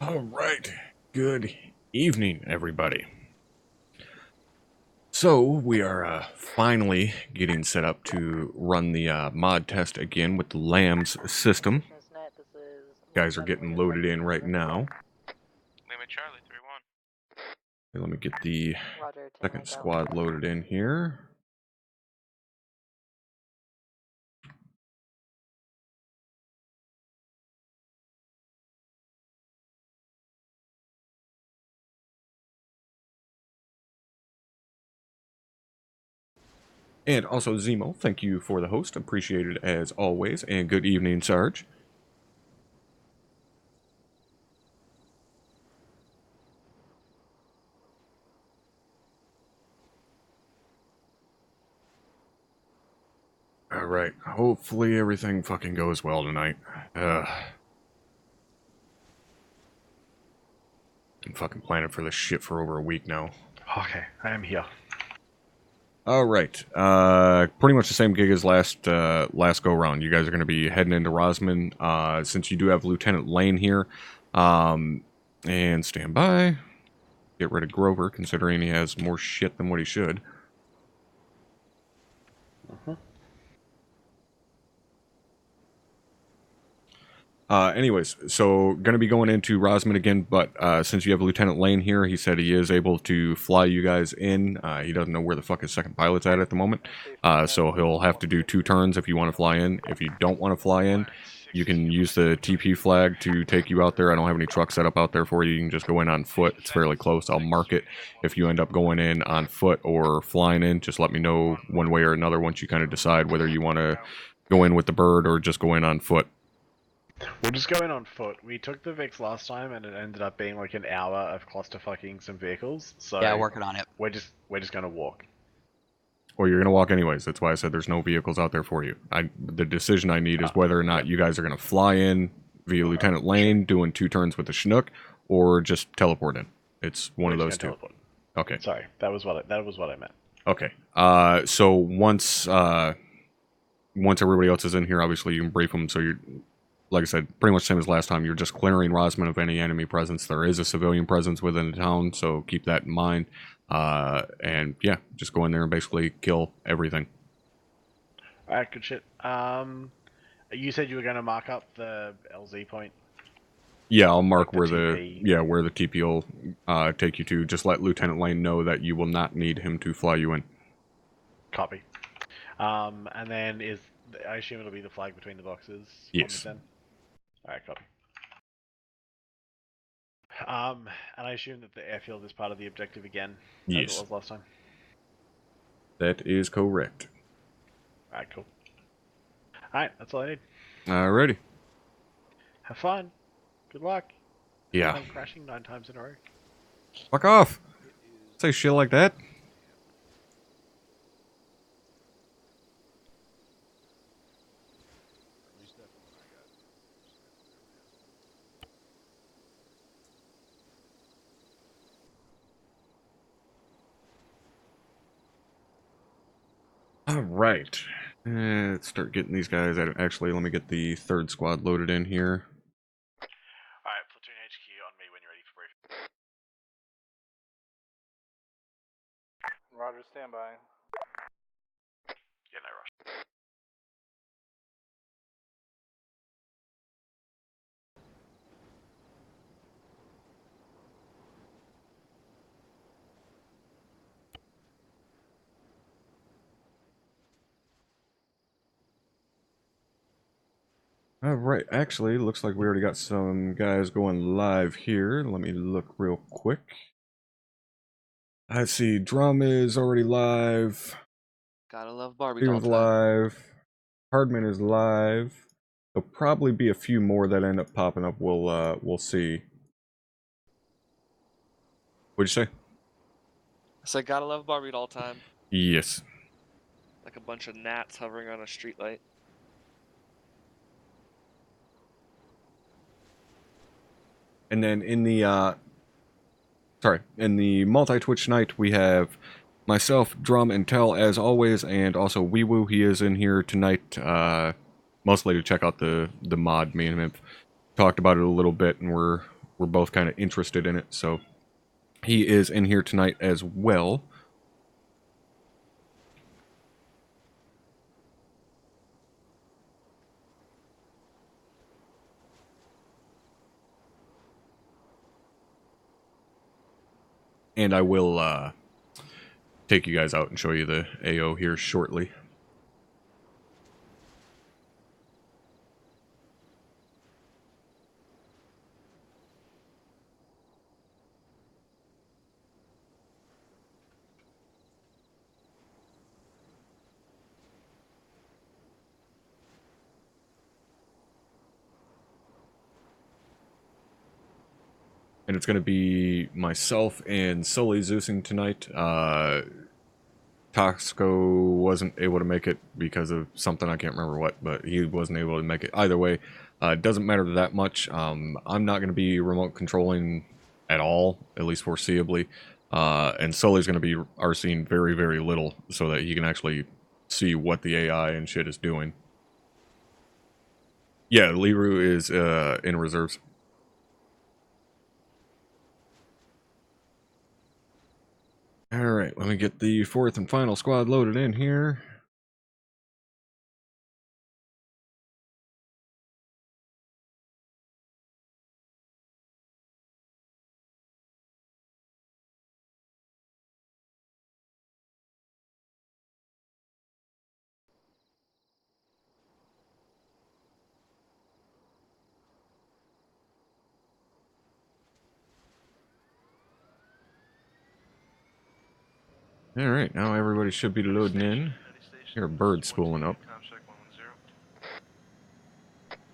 All right. Good evening, everybody. So we are finally getting set up to run the mod test again with the LAMS system. Guys are getting loaded in right now. Lima Charlie 3-1. Okay, let me get the second squad loaded in here. And also Zemo, thank you for the host. Appreciated as always. And good evening, Sarge. Alright, hopefully everything fucking goes well tonight. I'm fucking planning for this shit for over a week now. Okay, I am here. Alright, pretty much the same gig as last go round. You guys are going to be heading into Rosman, since you do have Lieutenant Lane here, and stand by. Get rid of Grover, considering he has more shit than what he should. Anyways, so going to be going into Rosman again, but since you have Lieutenant Lane here, he said he is able to fly you guys in. He doesn't know where the fuck his second pilot's at the moment, so he'll have to do 2 turns if you want to fly in. If you don't want to fly in, you can use the TP flag to take you out there. I don't have any trucks set up out there for you. You can just go in on foot. It's fairly close. I'll mark it. If you end up going in on foot or flying in, just let me know one way or another once you kind of decide whether you want to go in with the bird or just go in on foot. We'll just go in on foot. We took the Vix last time and it ended up being like an hour of clusterfucking some vehicles. So yeah, working on it. We're just gonna walk. Or you're gonna walk anyways. That's why I said there's no vehicles out there for you. The decision I need is whether or not you guys are gonna fly in via Lieutenant Lane, doing 2 turns with the Chinook, or just teleport in. It's one of those 2. Teleport. Okay. Sorry, that was what I meant. Okay. So once everybody else is in here, obviously you can brief them. So you're, like I said, pretty much the same as last time. You're just clearing Rosman of any enemy presence. There is a civilian presence within the town, so keep that in mind. And yeah, just go in there and basically kill everything. Alright, good shit. You said you were gonna mark up the LZ point? Yeah, I'll mark Like where the TP will take you to. Just let Lieutenant Lane know that you will not need him to fly you in. Copy. And then I assume it'll be the flag between the boxes? Yes. Alright, copy. And I assume that the airfield is part of the objective again, yes, as it was last time? That is correct. Alright, cool. Alright, that's all I need. Alrighty. Have fun. Good luck. Yeah. I'm crashing 9 times in a row. Fuck off. Say shit like that. Alright. Let's start getting these guys out. Actually, let me get the 3rd squad loaded in here. Alright, Platoon HQ on me when you're ready for briefing. Roger, standby. Yeah, no rush. Alright, actually, looks like we already got some guys going live here. Let me look real quick. I see Drum is already live. Gotta love Barbie Steven's doll time. live. Hardman is live. There'll probably be a few more that end up popping up. We'll see. What'd you say? I said gotta love Barbie doll time. Yes. Like a bunch of gnats hovering on a streetlight. And then in the multi-Twitch night, we have myself, Drum, and Tell as always, and also Weewoo. He is in here tonight, mostly to check out the mod. Me and him have talked about it a little bit, and we're we're both kind of interested in it. So he is in here tonight as well. And I will take you guys out and show you the AO here shortly. And it's going to be myself and Sully Zeusing tonight. Tosco wasn't able to make it because of something, I can't remember what, but he wasn't able to make it. Either way, it doesn't matter that much. I'm not going to be remote controlling at all, at least foreseeably. And Sully's going to be RCing very, very little so that he can actually see what the AI and shit is doing. Yeah, Liru is in reserves. Alright, let me get the fourth and final squad loaded in here. Alright, now everybody should be loading in. Hear a bird spooling up. Check 110.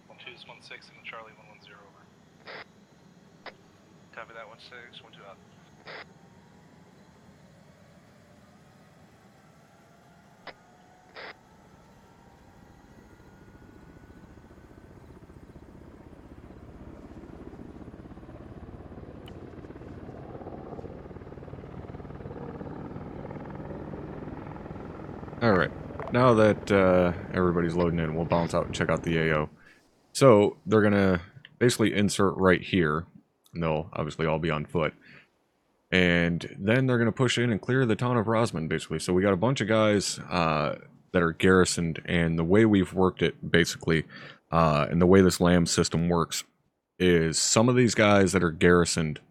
1216 and Charlie 110 over. Copy that 16, 12 out. Alright, now that everybody's loading in, we'll bounce out and check out the AO. So, they're gonna basically insert right here, and they'll obviously all be on foot. And then they're gonna push in and clear the town of Rosman, basically. So we got a bunch of guys that are garrisoned, and the way we've worked it, basically, and the way this LAM system works, is some of these guys that are garrisoned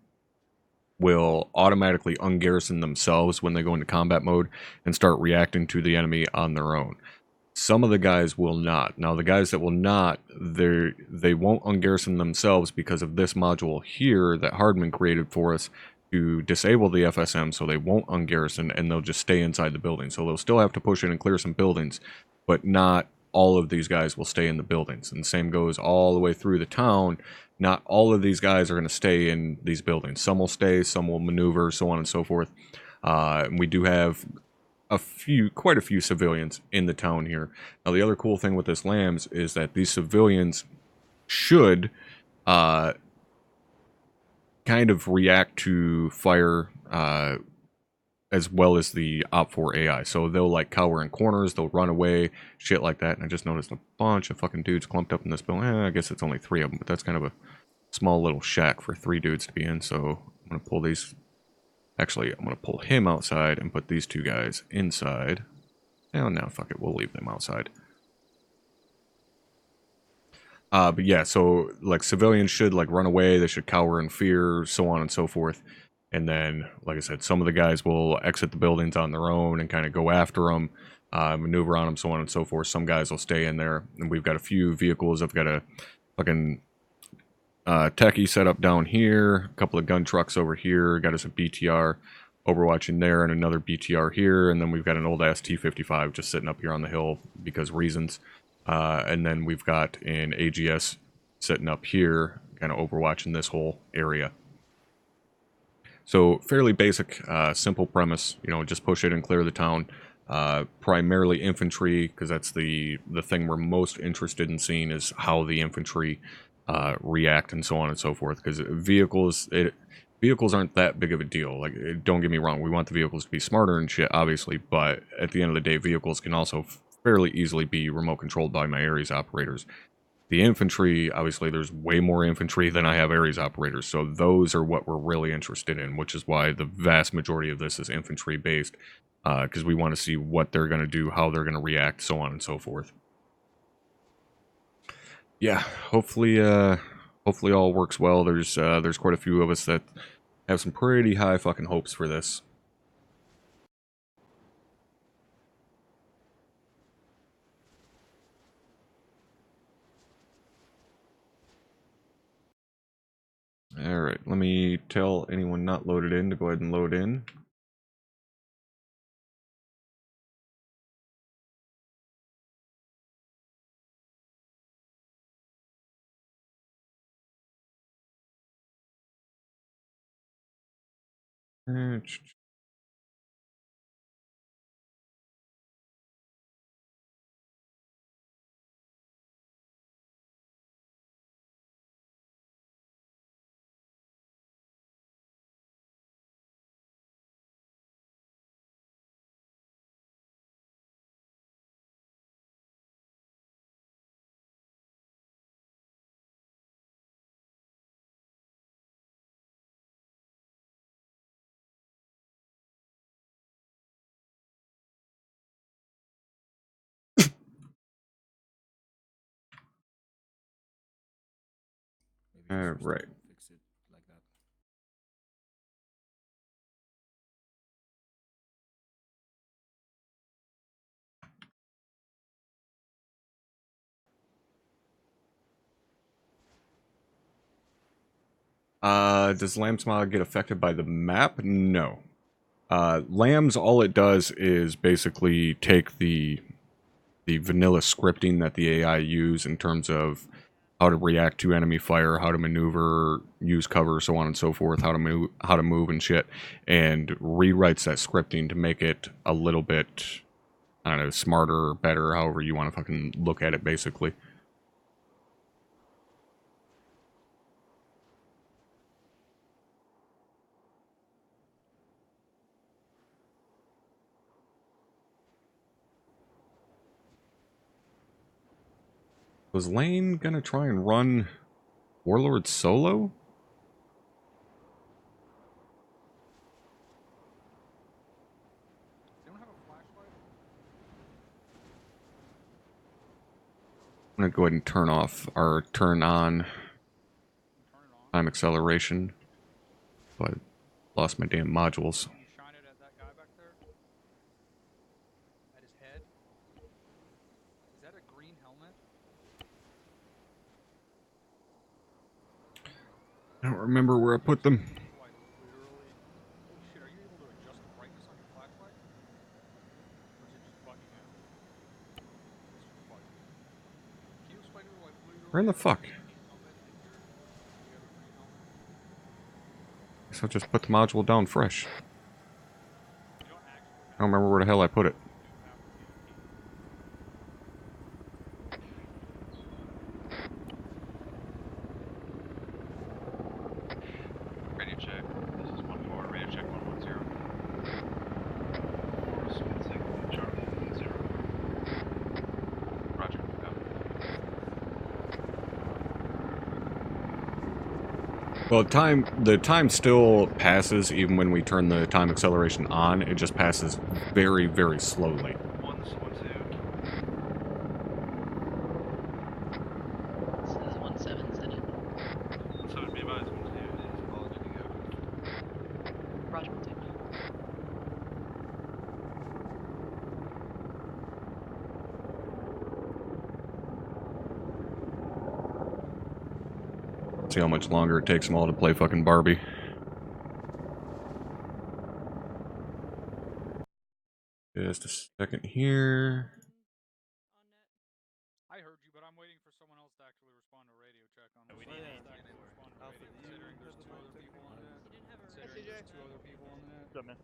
will automatically ungarrison themselves when they go into combat mode and start reacting to the enemy on their own. Some of the guys will not. Now, the guys that will not, they won't ungarrison themselves because of this module here that Hardman created for us to disable the FSM, so they won't ungarrison, and they'll just stay inside the building. So they'll still have to push in and clear some buildings, but not all of these guys will stay in the buildings. And the same goes all the way through the town. Not all of these guys are going to stay in these buildings. Some will stay, some will maneuver, so on and so forth. And we do have quite a few civilians in the town here. Now, the other cool thing with this LAMS is that these civilians should kind of react to fire as well as the OPFOR AI. So they'll like cower in corners, they'll run away, shit like that. And I just noticed a bunch of fucking dudes clumped up in this building. I guess it's only 3 of them, but that's kind of a small little shack for 3 dudes to be in. So I'm going to pull these. Actually, I'm going to pull him outside and put these 2 guys inside. Oh, no, fuck it. We'll leave them outside. But yeah, so like civilians should like run away. They should cower in fear, so on and so forth. And then, like I said, some of the guys will exit the buildings on their own and kind of go after them, maneuver on them, so on and so forth. Some guys will stay in there. And we've got a few vehicles. I've got a fucking techie set up down here, a couple of gun trucks over here. Got us a BTR overwatching there and another BTR here. And then we've got an old ass T55 just sitting up here on the hill because reasons. And then we've got an AGS sitting up here, kind of overwatching this whole area. So fairly basic, simple premise, you know, just push it and clear the town. Primarily infantry, because that's the thing we're most interested in seeing is how the infantry react and so on and so forth. Because vehicles aren't that big of a deal. Like, don't get me wrong, we want the vehicles to be smarter and shit, obviously, but at the end of the day, vehicles can also fairly easily be remote controlled by my Ares operators. The infantry, obviously, there's way more infantry than I have Ares operators, so those are what we're really interested in, which is why the vast majority of this is infantry based, because we want to see what they're going to do, how they're going to react, so on and so forth. Yeah, hopefully all works well. There's quite a few of us that have some pretty high fucking hopes for this. Alright, let me tell anyone not loaded in to go ahead and load in. Alright. Does Lamb's mod get affected by the map? No. Lamb's, all it does is basically take the vanilla scripting that the AI use in terms of how to react to enemy fire, how to maneuver, use cover, so on and so forth, how to move and shit, and rewrites that scripting to make it a little bit, I don't know, smarter, better, however you want to fucking look at it, basically. Was Lane gonna try and run Warlord solo? I'm gonna go ahead and turn on time acceleration, but lost my damn modules. You shine it at that guy back there? At his head? Is that a green helmet? I don't remember where I put them. Like, literally. Holy shit, are you able to adjust the brightness on your flashlight? Or is it just bugging out? It's just bugging. Can you explain to me, like, literally... Where in the fuck? Helmet and you have a green helmet? Guess I'll just put the module down fresh. You don't actually I don't remember where the hell I put it. Radio check. This is 1-4. Radio check 110. Force 1-6, Charlie 1-0. Roger. Well, the time still passes even when we turn the time acceleration on. It just passes very, very slowly. 1-2. Says 1-7 set it. 1-7 be advised. 1-2 is all good to go. Roger, 1-2. See how much longer it takes them all to play fucking Barbie. Just a second here. I heard you, but I'm waiting for someone else to actually respond to radio check on We this. need Someone else to anything actually for respond to radio, considering there's two other people on that. Considering there's two other people on that. What's up, man?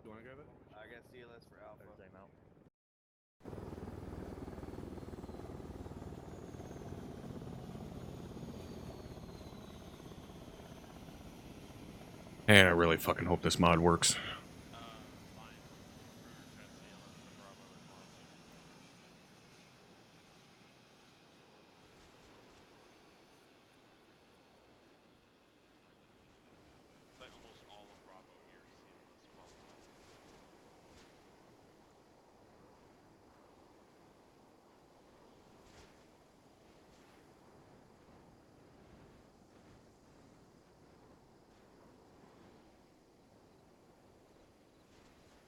You wanna grab it? I got CLS for Alpha. Same out. And I really fucking hope this mod works.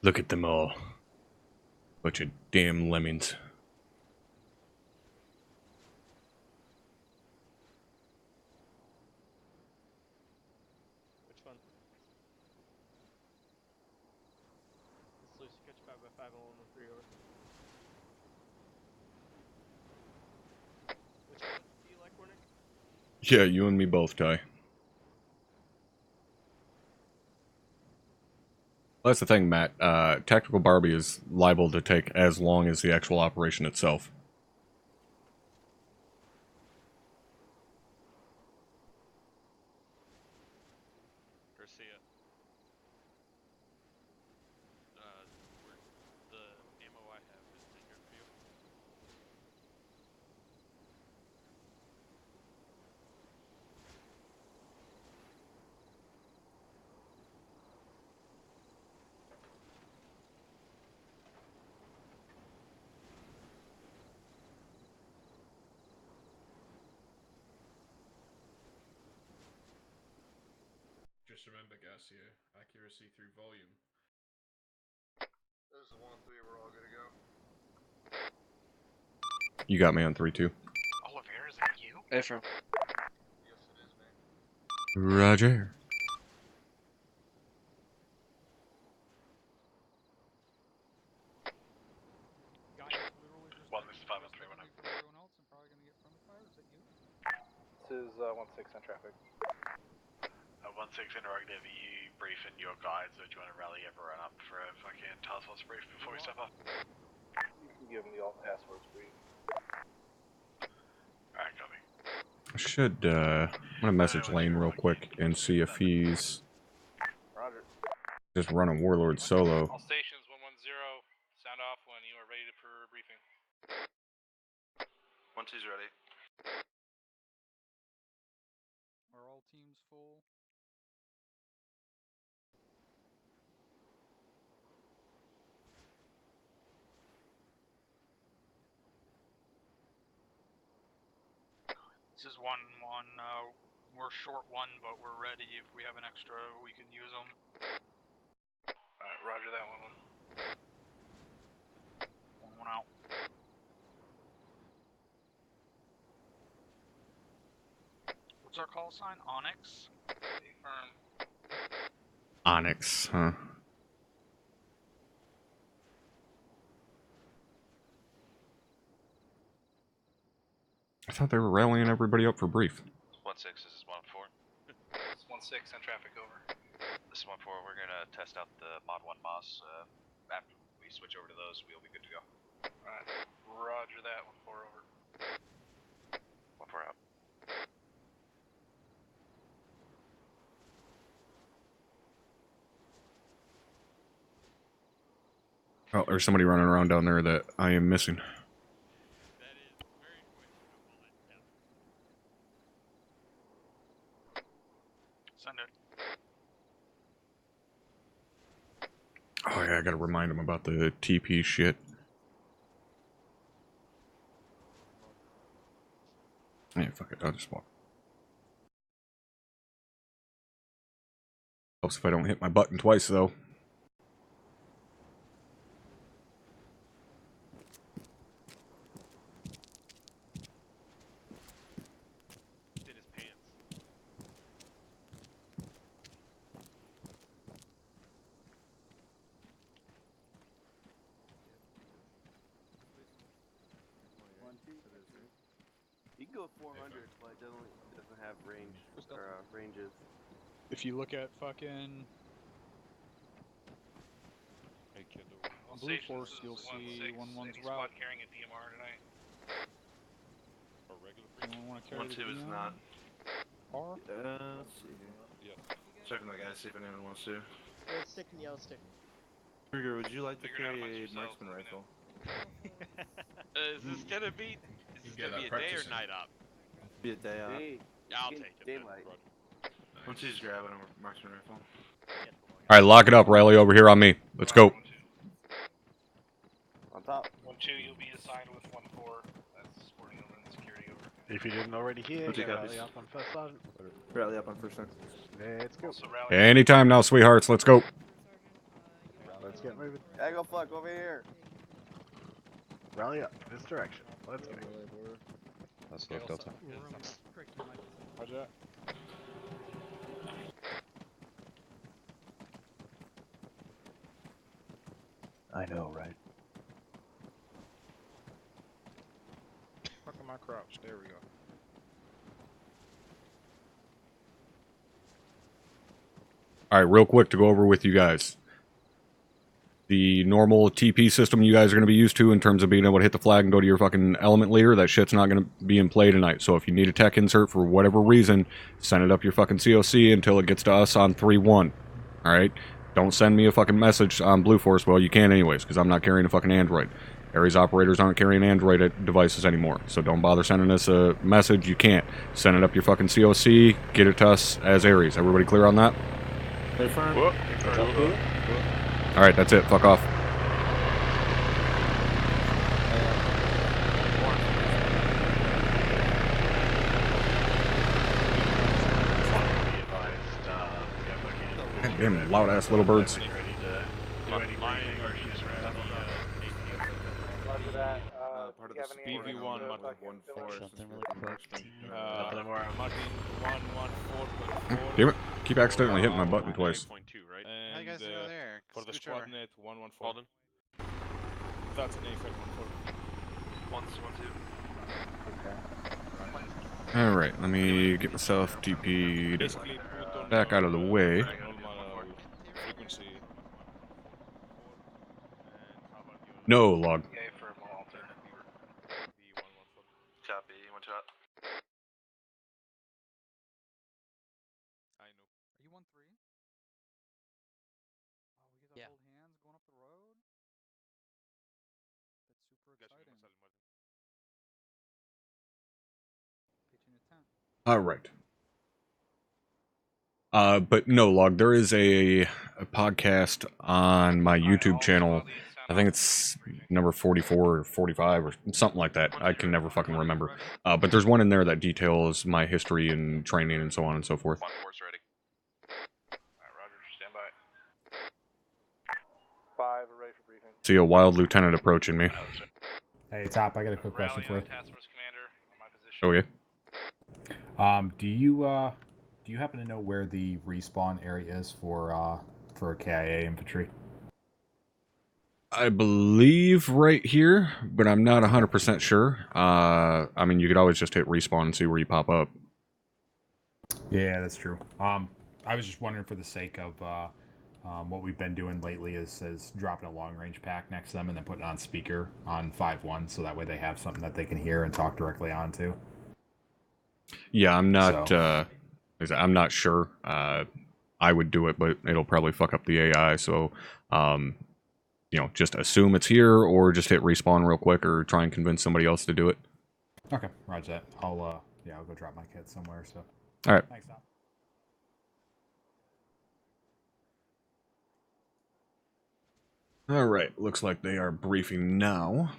Look at them all. Bunch of damn lemmings. Which one? This Lucy catch 5x5 on 113 over. Which one do you like, Warner? Yeah, you and me both, Ty. Well, that's the thing, Matt. Tactical Barbie is liable to take as long as the actual operation itself. Garcia. The ammo I have is in your view. Just remember, Garcia, accuracy through volume. This is the 1-3, we're all good to go. You got me on 3-2. Oliver, is that you? Affirm. Yes, it is, man. Roger. Guy is literally just Well, this is 5 and 3 from when everyone else and probably gonna get friendly fire. Is that you? This is 1-6 on traffic. 1-6 interrogative, are you briefing your guides, or do you want to rally everyone up for a fucking task force brief before we step up? You can give them the all passwords brief. Alright, copy. I should, I'm gonna message Lane real quick and see if he's Roger. just running Warlord solo. All stations 110, sound off when you are ready for briefing. 1-2's ready. Are all teams full? This is 1-1. We're short one, but we're ready. If we have an extra, we can use them. Alright, roger that one. 1 out. What's our call sign? Onyx? Affirm. Onyx, huh? I thought they were rallying everybody up for brief. 1-6, this is 1-4. It's 1-6 on traffic over. This is 1-4, we're gonna test out the Mod 1 Moss. After we switch over to those, we'll be good to go. Alright. Roger that. 1-4 over. 1-4 out. Oh, there's somebody running around down there that I am missing. Send it. Oh yeah, I gotta remind him about the TP shit. Yeah, fuck it, I'll just walk. Helps if I don't hit my button twice, though. In his pants. You can go 400, but it doesn't have range or ranges. If you look at fucking All Blue stations, Force, this is you'll see 1-6. 1-1's Any route. squad carrying a DMR tonight? Anyone want to carry 1-2 the is DM? not. Or? Let's see here. Checking the guys, see if anyone wants to. Red stick and yellow stick. Kruger, would you like to Figure it out carry amongst a yourselves, marksman let me know. rifle? Is this gonna be a day or night op? Be a day out. Yeah, I'll take it. Daylight. 1-2's grabbing a marksman rifle. Alright, lock it up, Riley, over here on me. Let's go. On top. 1-2, you'll be assigned with 1-4. That's supporting over and security over. If you didn't already hear, What's your get copies? rally up on first sergeant. Rally up on first sergeant. Let's go. Also rally. Anytime now, sweethearts, let's go. Let's Get moving. Echo fuck over here. Rally up this direction. Let's go. Let's look Delta. Roger. I know, right? Fucking my crouch. There we go. All right, real quick to go over with you guys. The normal TP system you guys are going to be used to in terms of being able to hit the flag and go to your fucking element leader, that shit's not going to be in play tonight. So if you need a tech insert for whatever reason, send it up your fucking COC until it gets to us on 3-1. Alright? Don't send me a fucking message on Blue Force. Well, you can anyways, because I'm not carrying a fucking Android. Ares operators aren't carrying Android devices anymore. So don't bother sending us a message. You can't. Send it up your fucking COC, get it to us as Ares. Everybody clear on that? Alright, that's it. Fuck off. God damn loud ass little birds. Part of the BV1, Martin 1-4. Something really quick. Martin 1-1-4.4. Damn it. Keep accidentally hitting my button twice. How you guys doing over there? For the squad net 1-1-4. That's an A-Fed 1-4. 1-2. Alright, let me get myself TP'd back out of the way. No log. Copy, 1 shot. I know. Are you 1-3? Oh, we get to hold hands going up the road? That's super exciting. Pitching a tent. Alright. But no log, there is a podcast on my YouTube channel. I think it's number 44 or 45 or something like that. I can never fucking remember. But there's one in there that details my history and training and so on and so forth. 1-4's ready. Alright, Roger, stand by. 5, ready for briefing. See a wild lieutenant approaching me. Hey, Top, I got a quick question for you. Task Force Commander on my position. Oh yeah? Do you happen to know where the respawn area is for KIA infantry? I believe right here, but I'm not 100% sure. I mean, you could always just hit respawn and see where you pop up. Yeah, that's true. I was just wondering for the sake of what we've been doing lately is dropping a long-range pack next to them and then putting it on speaker on 5-1, so that way they have something that they can hear and talk directly onto. Yeah, I'm not. So. I'm not sure. I would do it, but it'll probably fuck up the AI. So, you know, just assume it's here, or just hit respawn real quick, or try and convince somebody else to do it. Okay, roger that. I'll go drop my kit somewhere. So. All right. Thanks, Tom. All right. Looks like they are briefing now.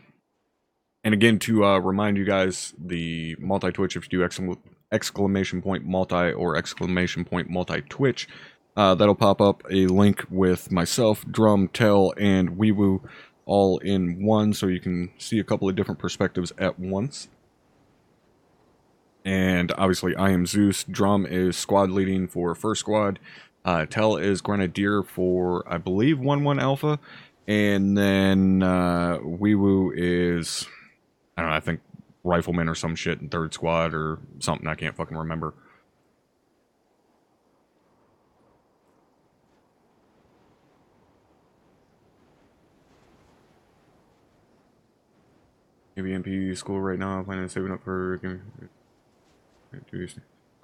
And again, to remind you guys, the multi-twitch, if you do exclamation point multi or exclamation point multi-twitch, that'll pop up a link with myself, Drum, Tell, and Weewoo all in one, so you can see a couple of different perspectives at once. And obviously, I am Zeus. Drum is squad leading for first squad. Tell is Grenadier for, I believe, 1-1 Alpha. And then Weewoo is, I don't know, I think Rifleman or some shit in third squad or something. I can't fucking remember. AVMP school right now. Planning on saving up for.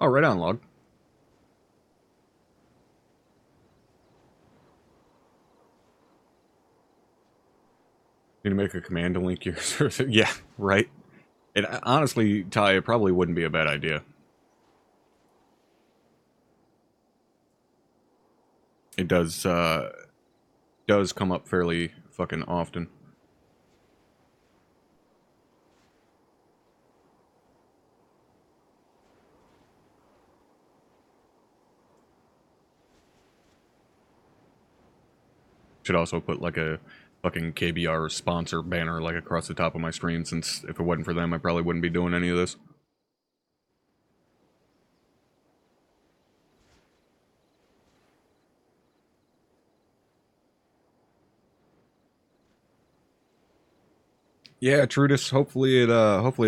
Oh, right on, log. Need to make a command to link your service. Yeah, right. It honestly, Ty, it probably wouldn't be a bad idea. It does come up fairly fucking often. Should also put like a fucking KBR sponsor banner like across the top of my screen, since if it wasn't for them, I probably wouldn't be doing any of this. Yeah, Trudis, hopefully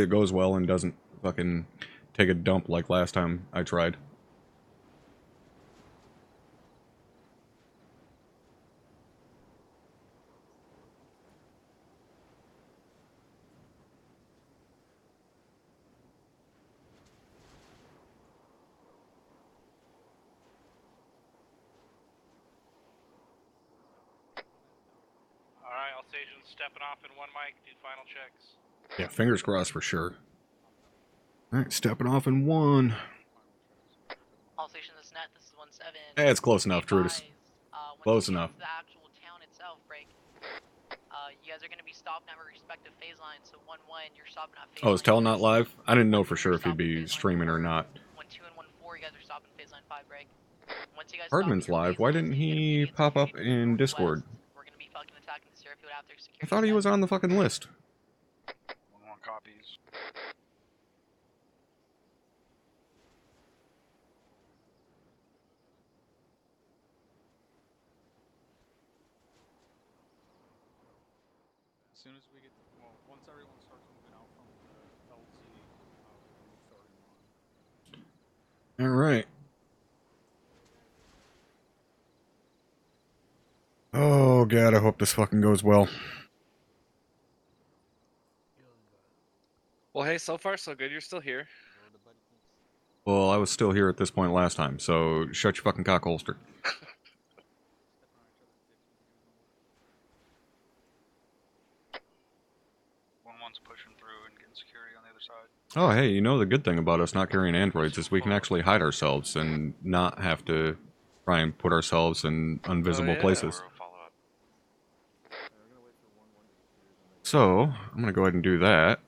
it goes well and doesn't fucking take a dump like last time I tried. Alright, all stations stepping off in one mic, do final checks. Yeah, fingers crossed for sure. Alright, stepping off in 1. All stations is net. This is 1-7. Yeah, it's close enough, Trudis. Close enough. The actual town itself, break. You guys are going to be stopping at your respective phase lines. So 1-1, you're stopping at phase Oh, is Tell line not 6. live? I didn't know for sure if he'd be streaming or not. 1-2 and 1-4, you guys are stopping phase line 5, break. Once you guys Hardman's stop at your live. phase Why lines, didn't you get he immediate pop up security in northwest. Discord? We're going to be fucking attacking this airfield after security. I thought he was on the fucking list. 1-1 copies. As soon as we get, well, once everyone starts moving out from the LZ, we'll start on. Alright. Oh god, I hope this fucking goes well. Well, hey, so far so good. You're still here. Well, I was still here at this point last time, so shut your fucking cock holster. 1-1's pushing through and getting security on the other side. Oh, hey, you know the good thing about us not carrying androids is we can actually hide ourselves and not have to try and put ourselves in invisible places. So, I'm gonna go ahead and do that.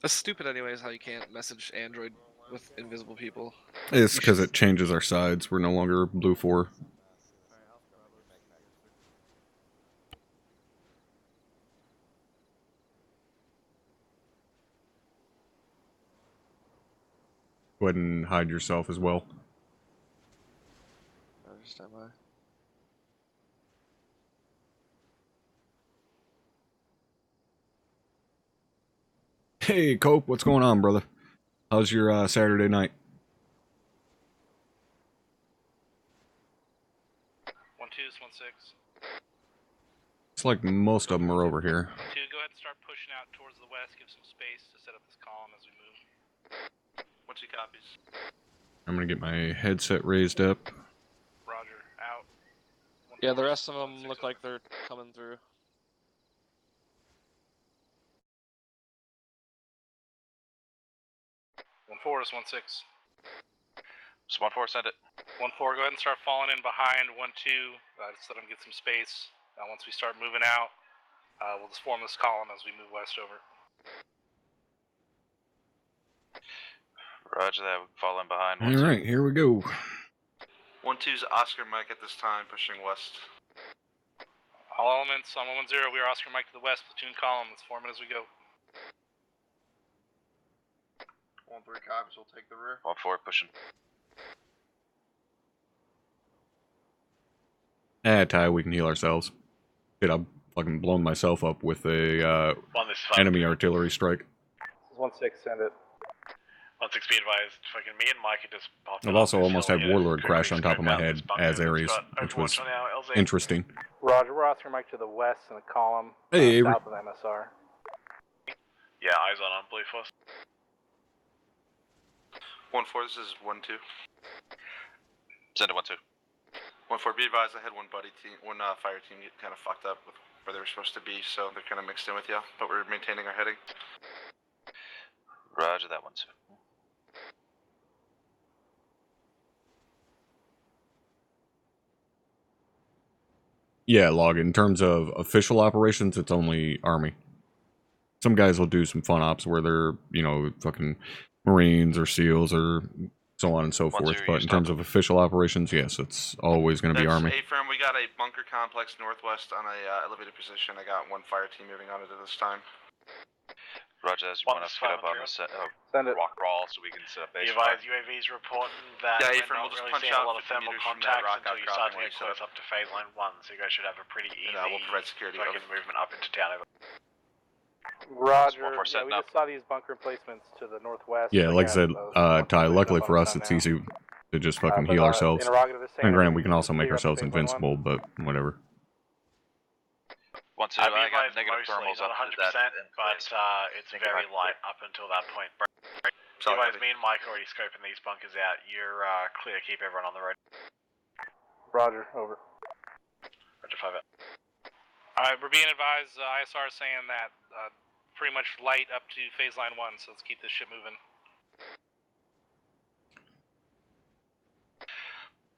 That's stupid anyways, how you can't message Android with invisible people. It's because it changes our sides. We're no longer blue 4. Go ahead and hide yourself as well. Stand by. Hey, Cope, what's going on, brother? How's your Saturday night? 1-2's 1-6. It's like most of them are over here. 2, go ahead and start pushing out towards the west, give some space to set up this column as we move. 1-2 copies. I'm gonna get my headset raised up. Roger, out. Yeah, the rest of them look like they're coming through. 1-4 is 1-6. Just 1-4, send it. 1-4, go ahead and start falling in behind 1-2. Just let them get some space. Once we start moving out, we'll just form this column as we move west over. Roger that, we can fall in behind. Alright, here we go. 1-2's Oscar Mike at this time, pushing west. All elements on 110, we are Oscar Mike to the west, platoon column. Let's form it as we go. 1-3 copies, we'll take the rear. 1-4, pushing. Ty, we can heal ourselves. Shit, I've fucking blown myself up with a enemy artillery strike. 1-6, send it. 1-6, be advised. Fucking me and Mike had just popped I've also almost had Warlord crash on top of my head as Ares, which was interesting. Roger, we're Oscar Mike to the west in the column. Hey, Avery. South of MSR. Yeah, eyes on blue first. 1-4, this is 1-2. Send it 1-2. 1-4, be advised, I had one fire team get kind of fucked up with where they were supposed to be, so they're kind of mixed in with you, but we're maintaining our heading. Roger that 1-2. Yeah, Log, in terms of official operations, it's only Army. Some guys will do some fun ops where they're, you know, fucking Marines or SEALs or so on and so Once forth. you're But in terms of official operations, yes, it's always going to be That's Army. A-firm. We got a bunker complex northwest on a elevated position. I got one fire team moving on it at this time. Roger, as you want us to get up on the set, rock crawl so we can set up base. UAVs reporting that Yeah, we're A-firm, not we'll just really punch seeing a out lot of 50 thermal meters from that contacts rock until you outcropping start to where get you set close up to phase line 1, so you guys should have a pretty easy we'll provide security fucking movement up into town. Roger. Small force Yeah, we setting just saw these bunker placements to the northwest. Yeah, like I said, Ty, bunkers luckily up for on us, the it's town now. easy to just fucking But, heal ourselves. interrogative is saying And granted, we everything can also make clear up to ourselves phase line 1. invincible, but whatever. Once I got negative thermals not up 100%, to that, but it's very light up until that point. You guys, me and Mike already scoping these bunkers out. You're clear. Keep everyone on the road. Roger, over. Roger, 5 out. Alright, we're being advised, ISR is saying that pretty much light up to phase line 1, so let's keep this shit moving.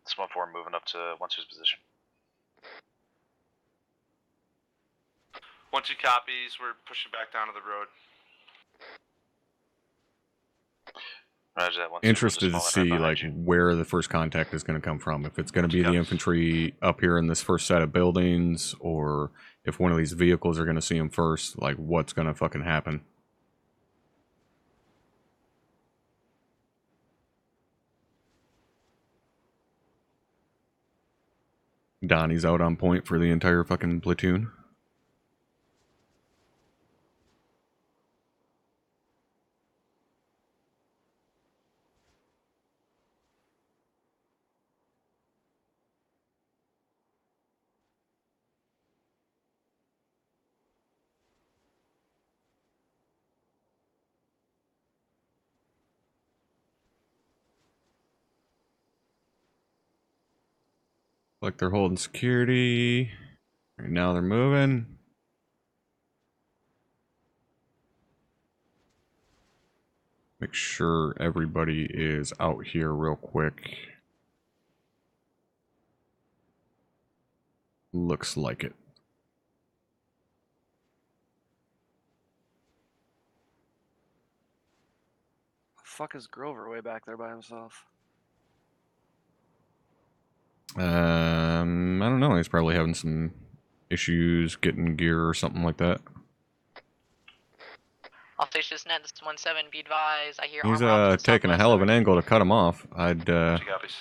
Smoke 4 moving up to 1-2's position. 1-2 copies. We're pushing back down to the road. Roger that. 1-2, Interested to we'll just fall in see right like behind you. where the first contact is going to come from. If it's going to be the infantry up here in this first set of buildings, or if one of these vehicles are going to see them first. Like, what's going to fucking happen? Donnie's out on point for the entire fucking platoon. Like they're holding security. Right now they're moving. Make sure everybody is out here real quick. Looks like it. Fuck is Grover way back there by himself? I don't know. He's probably having some issues getting gear or something like that. Officers net, this is 1-7, be advised. I hear He's ArmA off to the taking a southwest, hell of over. an angle to cut him off. I'd 2 copies.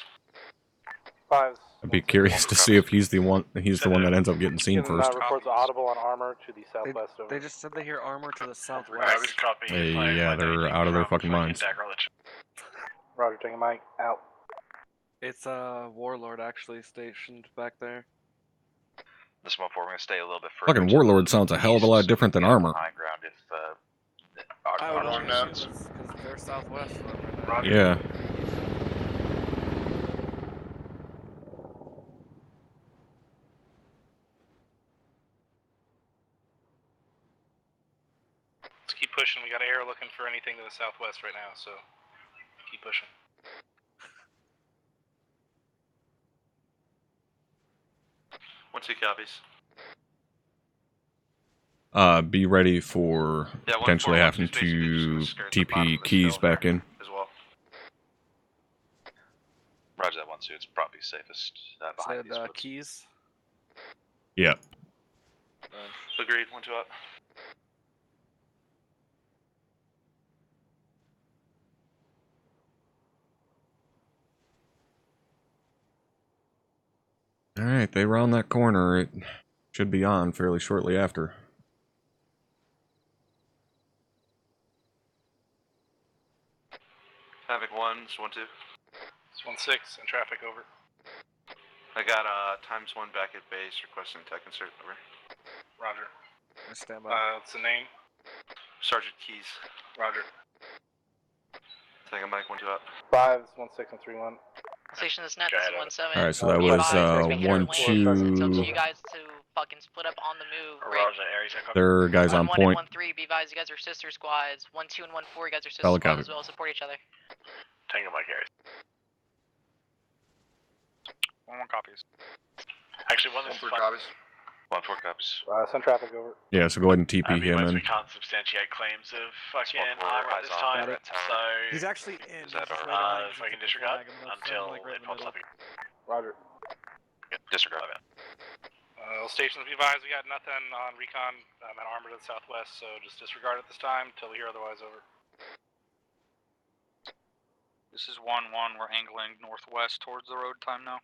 5. I'd be curious to see if he's the one that ends up getting seen Getting, first. reports audible on ArmA to the southwest, over. They just said they hear armor to the southwest. Hey, yeah, they're out of their fucking minds. Roger, taking Mike, out. It's a warlord actually stationed back there. The Smoke 4, we're going to stay a little bit further. Fucking to Warlord the sounds a hell of a east lot so different we than can get ArmA. high ground if I would Armor assume knows. it's because they're southwest. Right now. Yeah. Let's keep pushing. We got air looking for anything to the southwest right now, so keep pushing. One, 2 copies. Be ready for Yeah, potentially 1-4, having 1-2's basically just gonna to skirt the bottom TP of this keys hill back here in. as well. Roger that 1-2, it's probably safest behind Said these woods. keys. Yeah. Agreed. 1-2 up. Alright, they round that corner. It should be on fairly shortly after. Havoc 1, 1-2. It's 1-6 and traffic over. I got ×1 back at base requesting tech insert, over. Roger. I stand by. What's the name? Sergeant Keys. Roger. Taking Mike 1-2 up. 5, 1-6, and 3-1. Station this net, this is 1-7. Alright, so that Be was advised, we hear 1-2. It's up to you guys to fucking split up on the move. Their guys on 1-1 point. and 1-3, be advised, you guys are sister squads. 1-2 and 1-4, you guys are sister Solid squads copy. as well. Support each other. Tango Mike Aries. 1-1 copies. Actually, one of these is copies. 1-4 copies. Send traffic over. Yeah, so go ahead and TP I mean, him we in. can't substantiate claims of fucking Smoke armor at this time, Got it. so He's actually in. Is that He's just our- waiting if I can disregard until it pops up again. Roger. Disregard. All stations, be advised, we got nothing on recon at ArmA to the southwest, so just disregard at this time until we hear otherwise. Over. This is 1-1. We're angling northwest towards the road time now.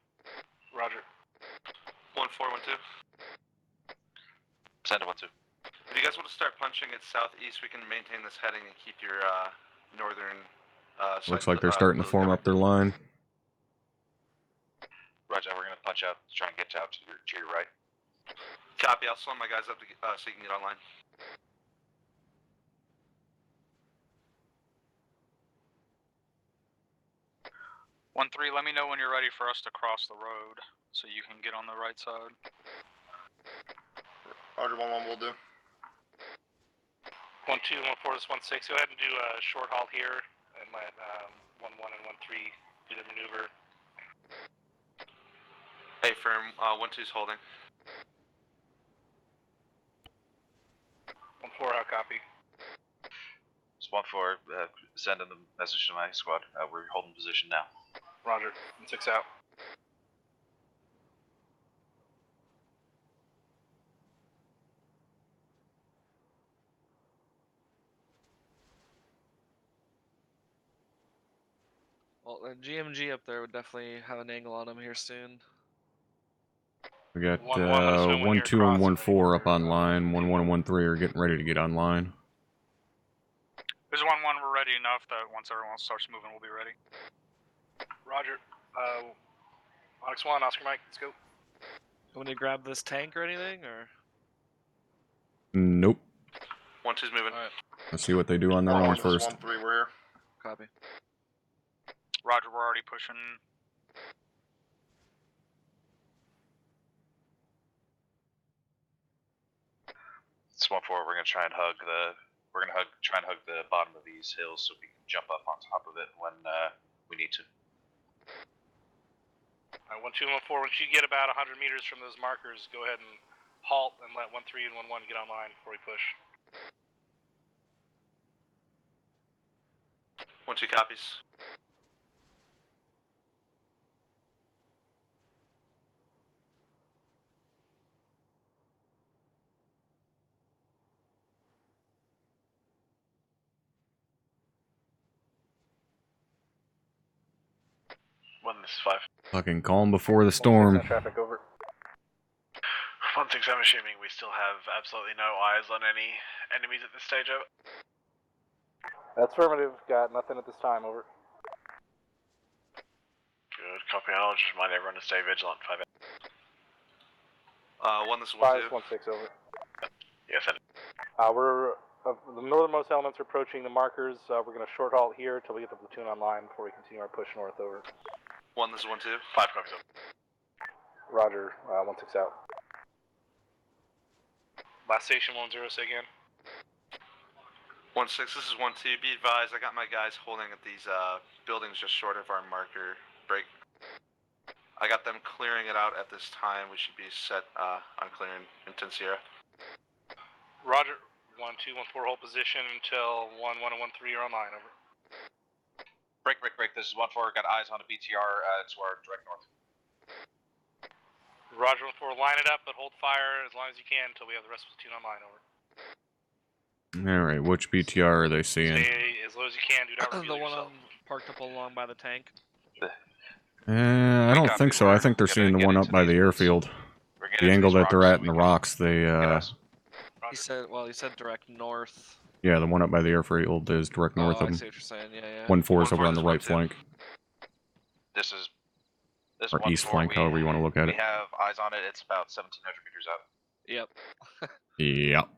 Roger. 1-4-1-2. Send it 1-2. If you guys want to start punching it southeast, we can maintain this heading and keep your northern. Looks like they're starting to form up their line. Roger, we're gonna punch out, try and get out to your right. Copy. I'll slow my guys up to so you can get online. One 3. Let me know when you're ready for us to cross the road, so you can get on the right side. Roger, 1-1 will do. 1-2, 1-4, this 1-6. Go ahead and do a short halt here and let 1-1 and 1-3 do the maneuver. Hey, firm. 1-2's holding. 1-4, how copy? It's 1-4. Send in the message to my squad. We're holding position now. Roger. 1-6 out. Well, the GMG up there would definitely have an angle on him here soon. We got 1-1, let us know when 1-2 you're and crossing. 1-4 up online. 1-1 and 1-3 are getting ready to get online. There's 1-1. We're ready enough that once everyone starts moving, we'll be ready. Roger. Onyx 1, Oscar Mike, let's go. You want me to grab this tank or anything, or? Nope. 1-2's moving. Alright, Let's see what they do on their own first. 1-3, we're here. copy. Roger, we're already pushing. It's 1-4. We're gonna try and try and hug the bottom of these hills so we can jump up on top of it when we need to. 1-2 and 1-4, once you get about 100 meters from those markers, go ahead and halt and let 1-3 and 1-1 get online before we push. 1-2 copies. This is 5. Fucking calm before the storm. Traffic over. 1-6, I'm assuming we still have absolutely no eyes on any enemies at this stage. Over. That's affirmative. Got nothing at this time. Over. Good copy. I'll just remind everyone to stay vigilant. 5. 1, this is 5 1-2. 1-6 over. Yes, and We're the northernmost elements are approaching the markers. We're going to short halt here until we get the platoon online before we continue our push north. Over. 1, this is 1-2. 5 copies. Over. Roger. 1-6 out. Last station 1-0. Say again. 1-6, this is 1-2. Be advised, I got my guys holding at these buildings just short of our marker break. I got them clearing it out at this time. We should be set on clearing in Sierra. Roger. 1-2 1-4 hold position until 1-1 and 1-3 are online. Over. Break. This is 1-4. Got eyes on a BTR to our direct north. Roger 1-4. Line it up, but hold fire as long as you can until we have the rest of the platoon online. Over. Alright, which BTR are they seeing? Stay as low as you can. Do not reveal The one yourself. parked up along by the tank. I don't think so. I think they're seeing the one up by the airfield. The angle that they're at in the rocks, they, He said direct north. yeah, the one up by the airfield is direct north I of see them. what you're saying. Yeah. 1-4 is over on the 1-4 right is 1-2. flank, This is or east flank, however you want to look at We it. have eyes on it. It's about 1,700 meters out. Yep. Yep.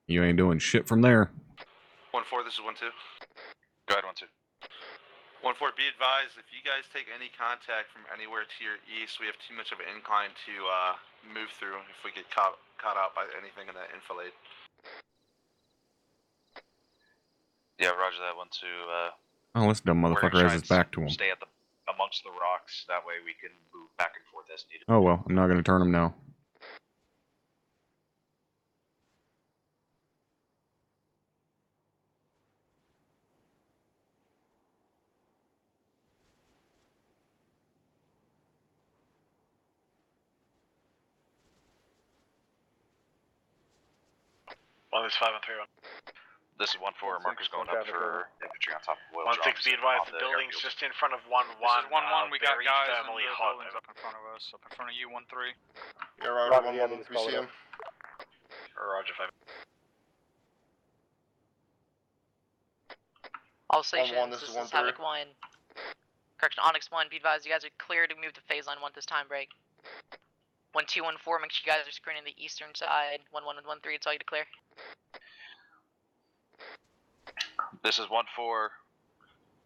You ain't doing shit from there. 1-4, this is 1-2. Go ahead, 1-2. 1-4, be advised, if you guys take any contact from anywhere to your east, we have too much of an incline to move through if we get caught out by anything in that enfilade. Yeah, roger that 1-2. Oh, this dumb We're gonna motherfucker try has his and back to him. Stay at amongst the rocks. That way we can move back and forth as needed. Oh well, I'm not gonna turn him now. One is 5 and 3 1. This is 1-4. Marker's going up for infantry on top of oil 1-6, drums. be advised, on the building's airfield. just in front of 1-1. This is 1-1, we got very guys in thermally the hot. buildings up in front of us, up in front of you, 1-3. Yeah, Roger, 1-1, we see him. Roger, 5. All stations, 1-1, this this is is 1-3. Havoc 1. Correction, Onyx 1, be advised, you guys are clear to move to phase line 1 this time break. 1-2, 1-4, make sure you guys are screening the eastern side. 1-1 and 1-3, it's all you to clear. This is 1-4.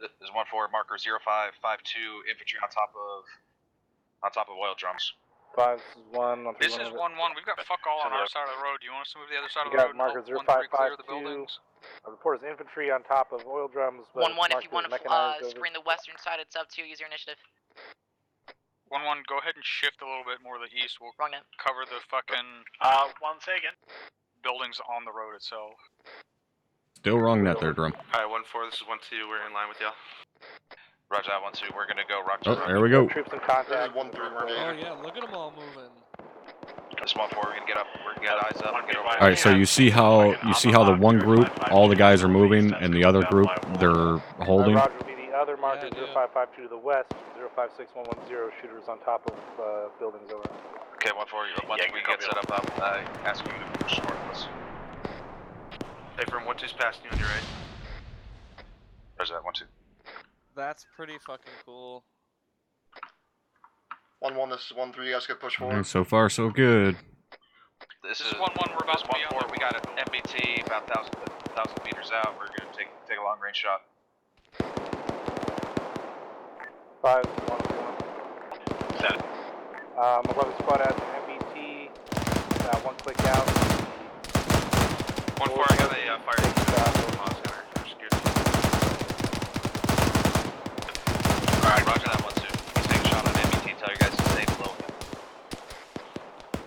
This is 1-4. Marker 0552. Infantry on top of oil drums. 5, this is 1. This is 1-1, we've got fuck all on our side of the road. Do you want us to move to the other side of You the got road and marker help 1-3 clear the 0552. buildings? Report is infantry on top of oil drums. 1-1, if you want to screen the western side, it's up to you. Use your initiative. 1-1, go ahead and shift a little bit more to the east. We'll Wrong now. cover the fucking 1 second. buildings on the road itself. Still wrong net there, Drum. Alright, 1-4, this is 1-2, we're in line with y'all. Roger that 1-2. We're gonna go rock to Oh, there we go. Troops in This contact. is 1-3, we're Oh in. yeah, look at them all moving. This 1-4. We're gonna get up. We're gonna get eyes up and get over. All right, so you see how the one group, all the guys are moving, and the other group, they're holding. Roger will be the other marker Yeah, 0552 to the west. 056110 shooters on top of buildings over. Okay, 1-4. Once we get set up, I'll ask you to push north of us. Hey, from 1-2's past you on your right. Roger that 1-2. That's pretty fucking cool. 1-1, this is 1-3, you guys can push forward. So far, so good. This This is is 1-1, we're about to be on 1-4. We got an MBT about 1,000 meters out. We're gonna take a long range shot. 5, 1, 1. Set. 11 squad has an MBT. 1 click out. 1-4, I got a fire center. Alright, roger that 1-2. He's taking a shot on MBT. Tell your guys to stay below him.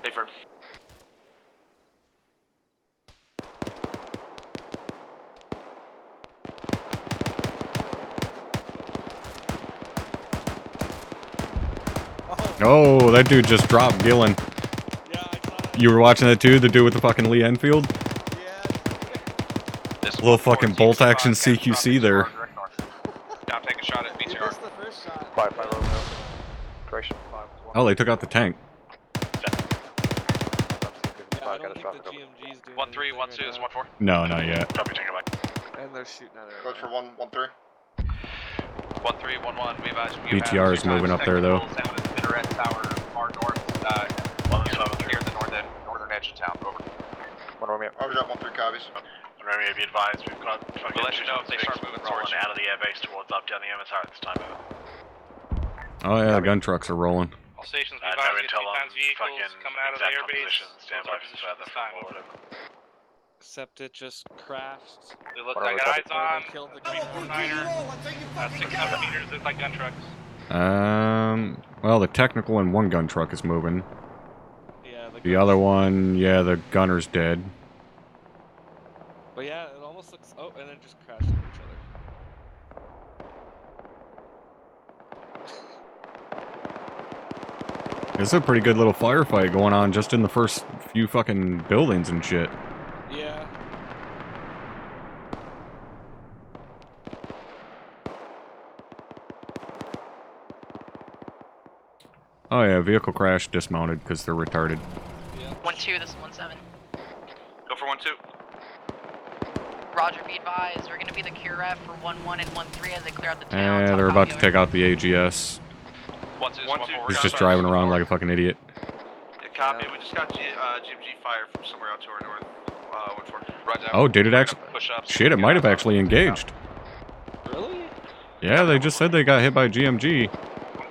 Hey, firm. Oh, that dude just dropped Gillen. Yeah, I saw that. You were watching that too? The dude with the fucking Lee Enfield? This is Little 1-4, fucking bolt action CQC there. Now I'm taking a shot at He BTR. missed the first shot. 5, 5, Romeo. Correction, 5, 1. Oh, they took out the tank. Yeah, I don't think the GMG's doing 1-3, anything 1-2 right is now. 1-4. No, not yet. Copy, take it back. And they're shooting at Goes it. for 1-3. 1-3, 1-1. We've BTR is moving up there, though. Down at the Minaret Tower, far north, near the northern edge of town. Over. 1 Romeo. Roger that 1-3 copies. Remember, be advised, we've got fucking We'll let you know if they start moving rolling towards you. out of the airbase towards up down the MSR at this time. Oh yeah, the gun trucks are rolling. All stations, be No advised, we intel get on times vehicles fucking coming out of the exact airbase. composition. Stand Those by are for positions further this time. or Over. whatever. Except it just crashed. They look like eyes on. Killed the 349er. 600 meters, looks like gun trucks. Well, the technical and one gun truck is moving. Yeah, The other one, yeah, the gunner's dead. But yeah, it almost looks. Oh, and it just crashed into each other. It's a pretty good little firefight going on just in the first few fucking buildings and shit. Yeah. Oh yeah, vehicle crash, dismounted because they're retarded. Yeah. 1-2, this is 1-7. Go for 1-2. Roger, be advised, we're gonna be the cure ref for 1-1 and 1-3 as they clear out the town. Eh, they're about to take out the AGS. 1-2, 1-4. He's just driving around like a fucking idiot. Yeah, copy. We just got GMG fire from somewhere out to our north. 1-4. Roger. Oh, did it actually? Push up. Shit, it might have actually engaged. Really? Yeah, they just said they got hit by GMG.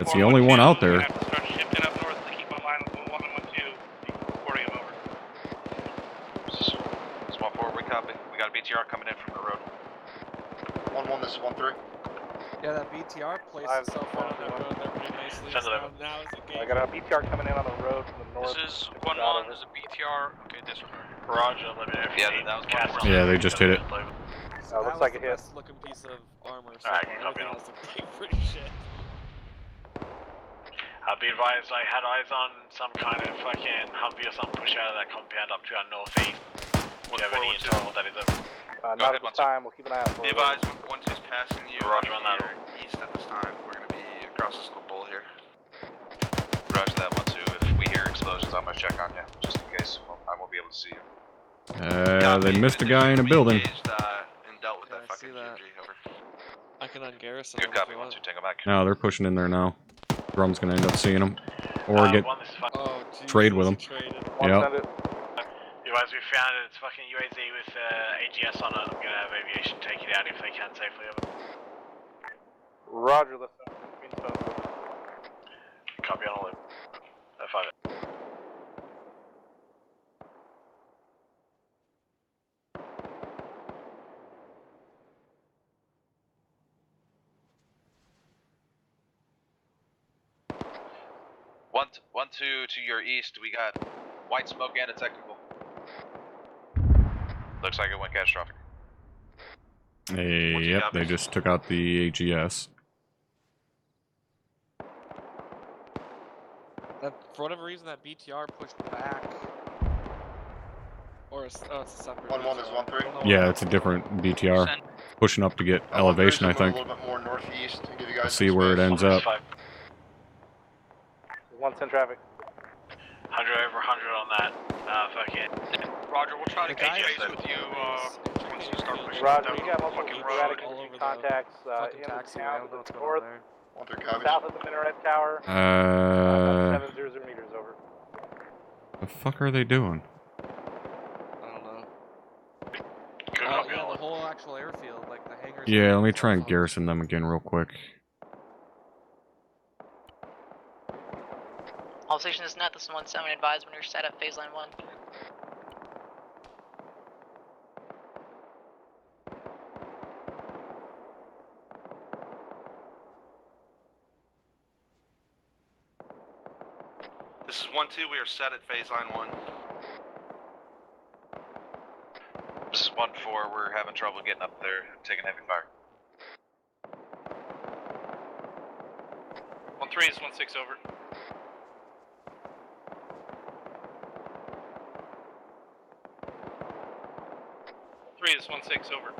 It's the only one out there. Have to start shifting up north to keep on line with 1-1 and 1-2. Reporting him over. Small forward, we copy. We got a BTR coming in from the road. 1-1, this is 1-3. Yeah, that BTR placed I've- itself on that road there pretty nicely. Send it So over. now it's I engaged. got a BTR coming in on the road from the north. This is 1-1, there's a BTR. Okay, disregard. Roger, let me know if you Yeah, need that was cast 1-4. Yeah, they just hit it. So looks that was like the it hit. best looking piece of armor. So Alright, far. you copy Everything now. else looked pretty shit. Be advised, I had eyes on some kind of fucking Humvee or something push out of that compound up to our northeast. Do you have any intel on what that is over? Not at this time. We'll keep an eye out for Be it. advised, 1-2's passing you Roger on that. east at this time. We're going to be across this little bowl here. Roger that 1-2. If we hear explosions, I'm gonna check on you, just in case. I won't be able to see you. They missed a guy in a building. Engaged, and dealt with Yeah, that I see fucking that. GMG, over. I can ungarrison Good them if copy, you want. 1-2, tango back. No, they're pushing in there now. Drum's gonna end up seeing them. Or get One, this is fine. Oh, jeez, trade with them. traded. Yep. Send it. You guys, we found it. It's fucking UAZ with AGS on it. I'm gonna have aviation take it out if they can safely. Over. Roger, let's go. Copy on a loop. 5. 1-2 to your east. We got white smoke and a technical. Looks like it went catastrophic. Yep, they just took out the AGS. That, for whatever reason, that BTR pushed back. Or it's a separate. 1-1 is 1-3. Yeah, it's a different BTR. Pushing up to get elevation, I think. A little bit more northeast to give you guys See where it ends up. 110 traffic. 100 over 100 on that. Fuck it. Roger, we'll try to The keep guy pace is- with you once you start pushing Roger, down you got the multiple fucking erratic road. all over the contacts Fucking in the taxi, I town don't to know what's the going on north, there. 1-3 copy. south of the minaret tower. 700 meters over. The fuck are they doing? I don't know. Good Oh, copy yeah, on the it. whole actual airfield, like the hangars. Yeah, let me try and garrison them again real quick. All stations net, this is 1-7, advise when you're set at phase line 1. This is 1-2. We are set at phase line 1. This is 1-4. We're having trouble getting up there, taking heavy fire. 1-3 is 1-6 over. 3 is 1-6 over.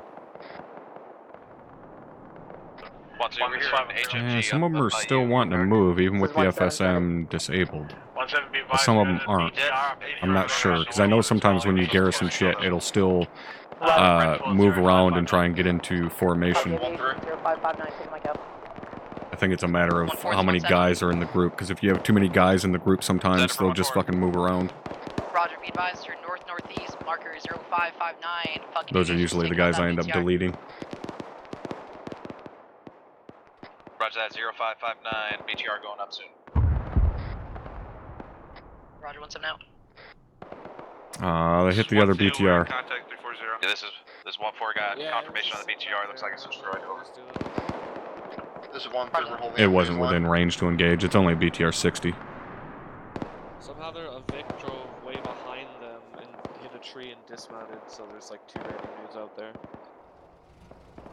1-2, we're here in Yeah, HMG. some of them are still wanting to move, even with the FSM disabled. 1-7 be But some of them aren't. I'm not sure, because I know sometimes when you garrison shit, it'll still move around and try and get into formation. 0559, taking my cap. I think it's a matter of how many guys are in the group, because if you have too many guys in the group, sometimes they'll just fucking move around. Roger, be advised, your north-northeast, marker 0559. Fucking Those are usually the guys I end up BTR. deleting. Roger that, 0559. BTR going up soon. Roger, 1-7 out. They hit the other BTR. Contact 340. Yeah, this 1-4 got confirmation on the BTR. Looks like it's destroyed. Over. This is 1-3. We're holding. It wasn't within range to engage. It's only BTR 60. Somehow a Vic drove way behind them and hit a tree and dismounted, so there's like 2 random dudes out there.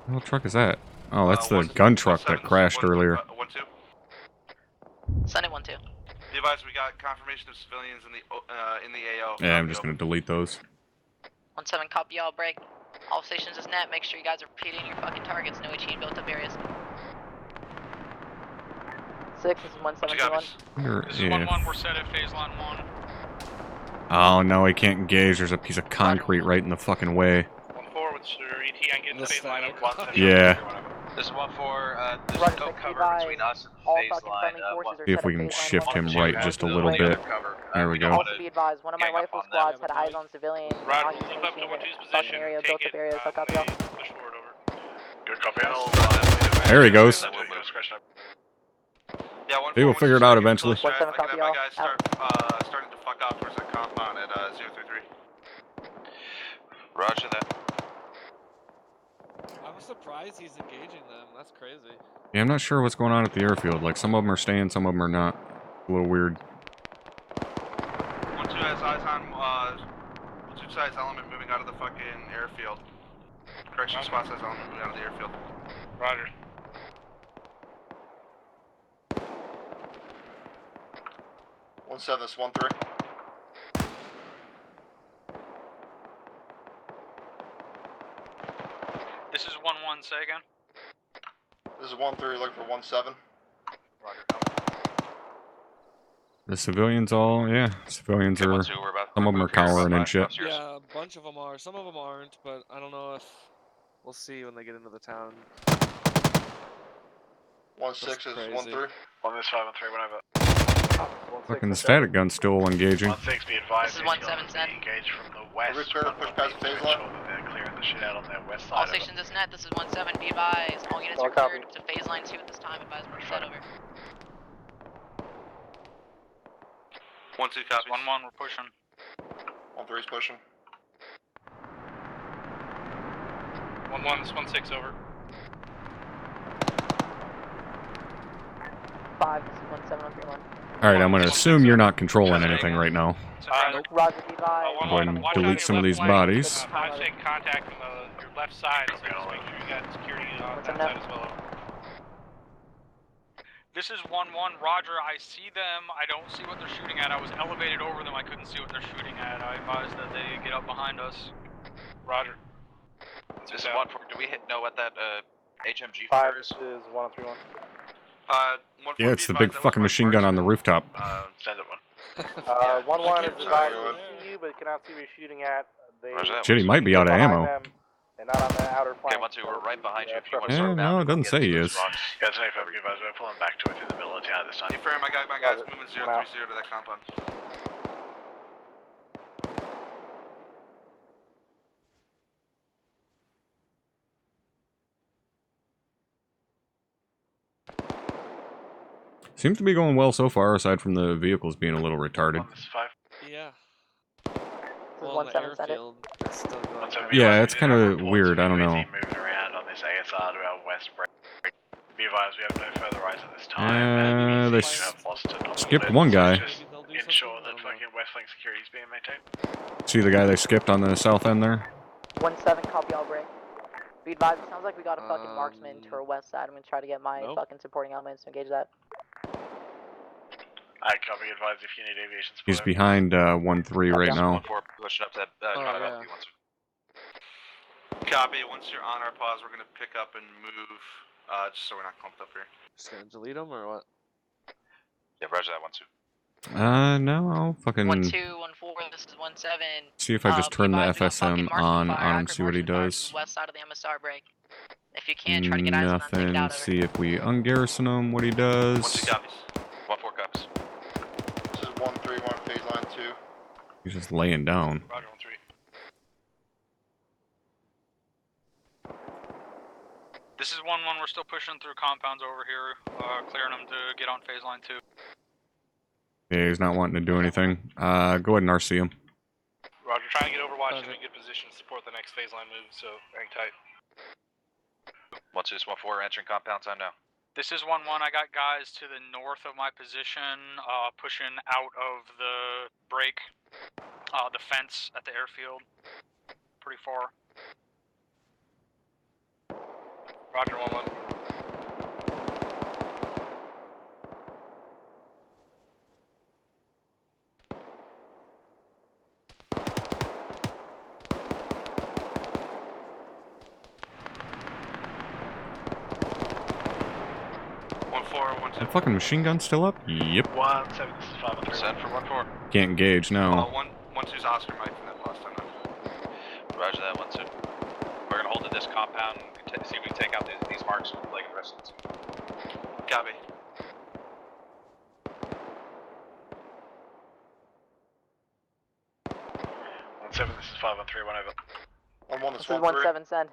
What truck is that? Oh, that's the gun truck that crashed earlier. 1-2. Send it 1-2. Be advised, we got confirmation of civilians in the AO. Yeah, I'm just gonna delete those. 1-7, copy y'all, break. All stations is net, make sure you guys are repeating your fucking targets, no HE built up areas. 6, this is 1-7-1. This is 1-1, we're set at phase line 1. Oh no, he can't engage. There's a piece of concrete right in the fucking way. 1-4 with your ET and getting the phase line over. Yeah. This is 1-4. There's Roger, no six, cover advise. between us and All phase Falcon line. friendly forces are See if set we at can phase line shift 1. him right just a little bit. There we go. Also be advised, one of my Gang up rifle on them. squads had eyes on civilians, Roger, not we'll using keep up to HE 1-2's fucking position. area, Take built it. up areas, hook up, Push y'all. forward over. Good copy on all. There he goes. Yeah, They will figure it out eventually. 1-7 copy y'all. Guys starting to fuck off towards that compound at 033. Roger that. I'm surprised he's engaging them. That's crazy. Yeah, I'm not sure what's going on at the airfield. Like, some of them are staying, some of them are not. A little weird. 1-2 has eyes on 1-2 size element moving out of the fucking airfield. Correction, spot size element moving out of the airfield. Roger. 1-7, this is 1-3. This is 1-1, say again. This is 1-3, looking for 1-7. Roger. The civilians all, yeah, civilians Okay, are, 1-2, we're about to some of them are move here, cowering and shit. upstairs. Yeah, a bunch of them are. Some of them aren't, but I don't know if we'll see when they get into the town. 1-6 is crazy. 1-3. On this 5-3, whatever. Fucking static gun still engaging. 1-6, be advised. This is 1-7, send. Engaged from the west. Are we clear to push past the phase line? They're clearing the shit out on their west All side. stations is net. This is 1-7. Be advised. All units are cleared to phase line 2 at this time. Advise we're set over. 1-2 copies. 1-1, we're pushing. 1-3 is pushing. 1-1, this 1-6 over. 5, this is 1-7 on 3-1. Alright, I'm gonna assume you're not controlling anything right now. Roger, be advised. Go ahead and delete some of these bodies. I'm taking contact from your left side, so just make sure you got security on that side as well. This is 1-1, Roger, I see them, I don't see what they're shooting at, I was elevated over them, I couldn't see what they're shooting at, I advise that they get up behind us. Roger. This is 1-4, do we know what that HMG fire is? is 1-3-1. Yeah, it's the big fucking machine gun on the rooftop. Send it one. 1-1 is advised to see you, but cannot see what you're shooting at. They Shit, he might be out of ammo. and not on the outer Okay, flank. 1-2, we're right behind you if you want to Yeah, start no, it doesn't say he is. Yeah, it's 25, be advised, we're pulling back to it through the middle of town this time. Confirm, my guys moving 030 to that compound. Seems to be going well so far, aside from the vehicles being a little retarded. Yeah. This is Well, on the 1-7, send it. airfield, it's still going. Yeah, it's kind of weird, I don't know. Moving around on this ASR to our west break. Be advised, we have no further eyes at this time. They skipped one guy. Just ensure that fucking west flank security is being maintained. See the guy they skipped on the south end there? 1-7, copy all break. Be advised, it sounds like we got a fucking marksman to our west side. I'm gonna try to get my fucking supporting elements to engage that. I copy, advise if you need aviation support. He's behind 1-3 right now. 1-4, pushing up to that yeah. Copy, once you're on our pause, we're gonna pick up and move, just so we're not clumped up here. Just gonna delete them or what? Yeah, roger that 1-2. No, I'll fucking 1-2, 1-4, this is 1-7. see if I just turn the FSM on him, see what he does. West side of the MSR break. If you can, try to get eyes on them, take it Nothing. out See if we ungarrison him, what he does. 1-2 copies. 1-4 copies. This is 1-3, we're on phase line 2. He's just laying down. Roger, 1-3. This is 1-1, we're still pushing through compounds over here, clearing them to get on phase line 2. Yeah, he's not wanting to do anything. Go ahead and RC him. Roger, trying to get Overwatch in a good position to support the next phase line move, so hang tight. 1-2, 1-4, entering compound time now. This is 1-1, I got guys to the north of my position, pushing out of the break, the fence at the airfield, pretty far. Roger, 1-1. That fucking machine gun still up? Yep. 1-7, this is 5-3. Set for 1-4. Can't engage now. 1-2's Oscar Mike from that last time now. Roger that 1-2. We're gonna hold at this compound and see if we can take out these marks like the rest of the team. Copy. This is 5-3, 1 over. 1-1, This this is 1-3. 1-7, send.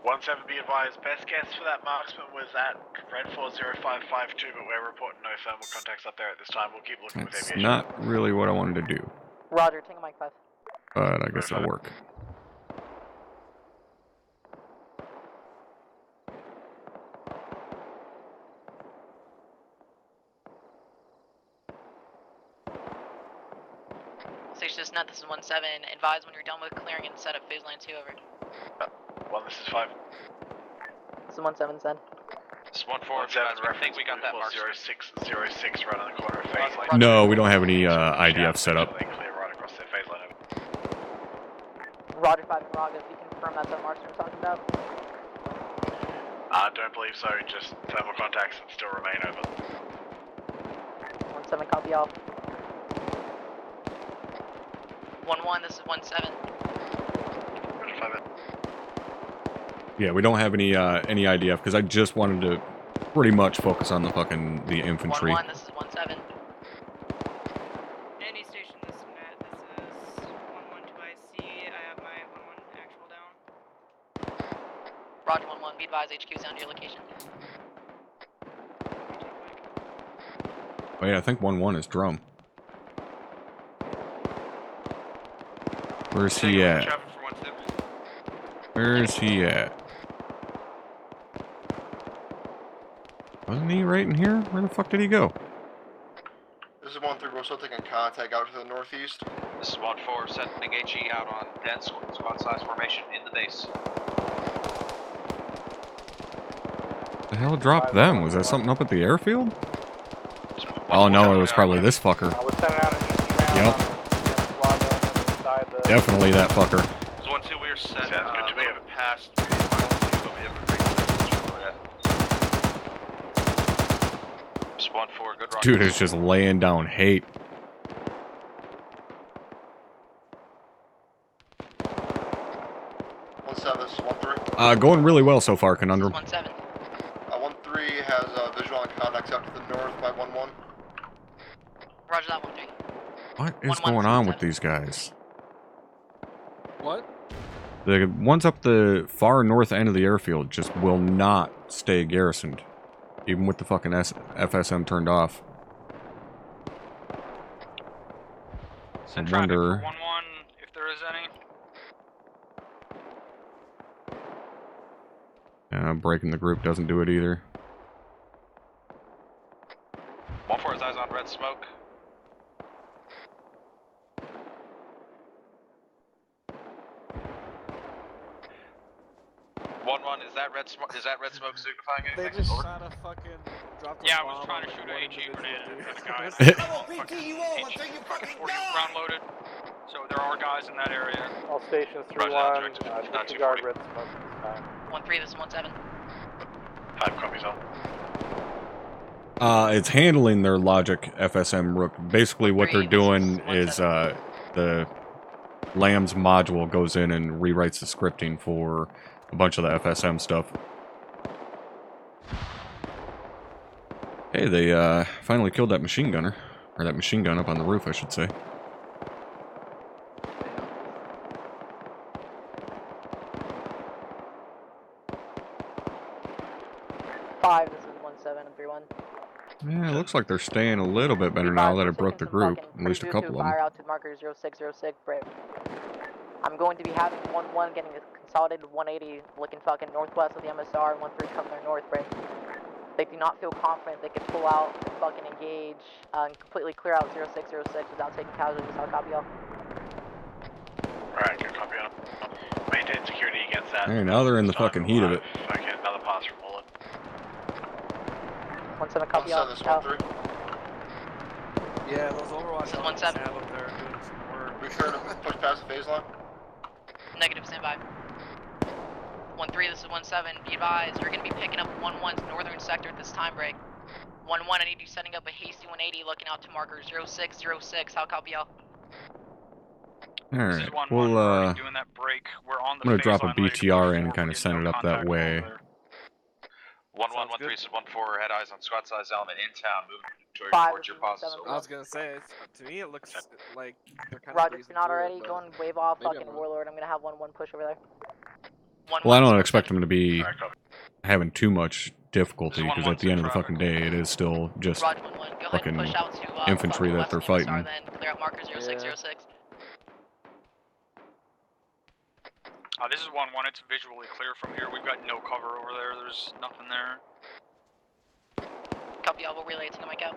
1-7, be advised, best guess for that marksman was at Red 40552, but we're reporting no thermal contacts up there at this time. We'll keep looking with That's aviation. not really what I wanted to do, Roger, Tango Mike 5. but I guess it'll work. Station is net, this is 1-7. Advise when you're done with clearing and set up phase line 2 over. 1, this is 5. This is 1-7, send. This is 1-4, I think we got that mark. 0606 right on the corner of phase line. No, we don't have any IDF set up. Clear right across their phase line over. Roger 5 and Raga, if you confirm that's the marks we're talking about. I don't believe so, just thermal contacts that still remain over. 1-7, copy all. 1-1, this is 1-7. Roger 5 Yeah, we don't have any IDF because I just wanted to pretty much focus on the infantry. 1-1, this is 1-7. Any station, this is Matt. This is 1-1 to IC. I have my 1-1 actual down. Roger 1-1, be advised, HQ is down to your location. Oh yeah, I think 1-1 is drum. Where's he at? Where is he at? Wasn't he right in here? Where the fuck did he go? This is 1-3, we're still taking contact out to the northeast. This is 1-4, sending HE out on dense squad size formation in the base. The hell dropped them? Was that something up at the airfield? Oh no, it was probably this fucker. Yep. Definitely that fucker. This 1-2, we are set. Sounds good to me. We haven't passed, but we have a great position for that. This 1-4, good rock. Dude is just laying down hate. This is 1-3. Going really well so far, Conundrum. 1-7. 1-3 has visual on contacts out to the north by 1-1. Roger that 1-3. What is going on with these guys? What? The ones up the far north end of the airfield just will not stay garrisoned. Even with the fucking FSM turned off. I wonder... 1-1, if there is any. Breaking the group doesn't do it either. 1-4 has eyes on red smoke. 1-1, is that red smoke? Is that red smoke signifying anything? They just shot a fucking dropped a Yeah, I bomb was trying to on, shoot like, a one HE individual grenade dude. at the guys. fucking 40 round loaded. So there are guys in that area. All stations 3-1, disregard red smoke this time. 1-3, this is 1-7. 5 copies all. It's handling their logic FSM Rook. Basically what they're doing is the Lamb's module goes in and rewrites the scripting for a bunch of the FSM stuff. Hey, they finally killed that machine gunner. Or that machine gun up on the roof, I should say. Five, this is 1-7 and 3-1. Yeah, it looks like they're staying a little bit better now that it broke the group. At least a couple of them. Fire out to marker 0606, Brave. I'm going to be having 1-1 getting a consolidated 180 looking fucking northwest of the MSR and 1-3 coming their north, Brave. They do not feel confident they can pull out and fucking engage and completely clear out 0606 without taking casualties. I'll copy y'all. Alright, good copy on. Maintain security against that. Hey, now they're in the fucking heat of it. Okay, another pass from bullet. 1-7 copy y'all. 1-7, this 1-3. Yeah, those Overwatch This is elements 1-7. have up there doing some work. We sure to push past the phase line? Negative, standby. 1-3, this is 1-7. Be advised, you're going to be picking up 1-1's northern sector at this time break. 1-1, I need you setting up a hasty 180 looking out to marker 0606. How copy y'all? Alright, we'll, doing that break. We're on the I'm gonna phase drop a line ready to move BTR in and forward. kind of send it up that Contact way. over there. 1-1, 1-3, this is 1-4, head eyes on squad size element in town, moving Five, towards your this is boss. 1-7. I was gonna say, to me it looks like they're kind Roger, of if you're not already, it, go and wave off maybe fucking I'm wrong. Warlord. I'm going to have 1-1 push over there. Well, I 1-1, don't expect them to be Alright, copy. having too much difficulty, This is because at the end of the 1-1 fucking day, it is still just Roger 1-1. Go ahead and fucking push out to infantry that they're west of the fighting. MSR, then clear out marker 0606. This is 1-1. It's visually clear from here. We've got no cover over there. There's nothing there. Copy y'all, we'll relay it to the mic out.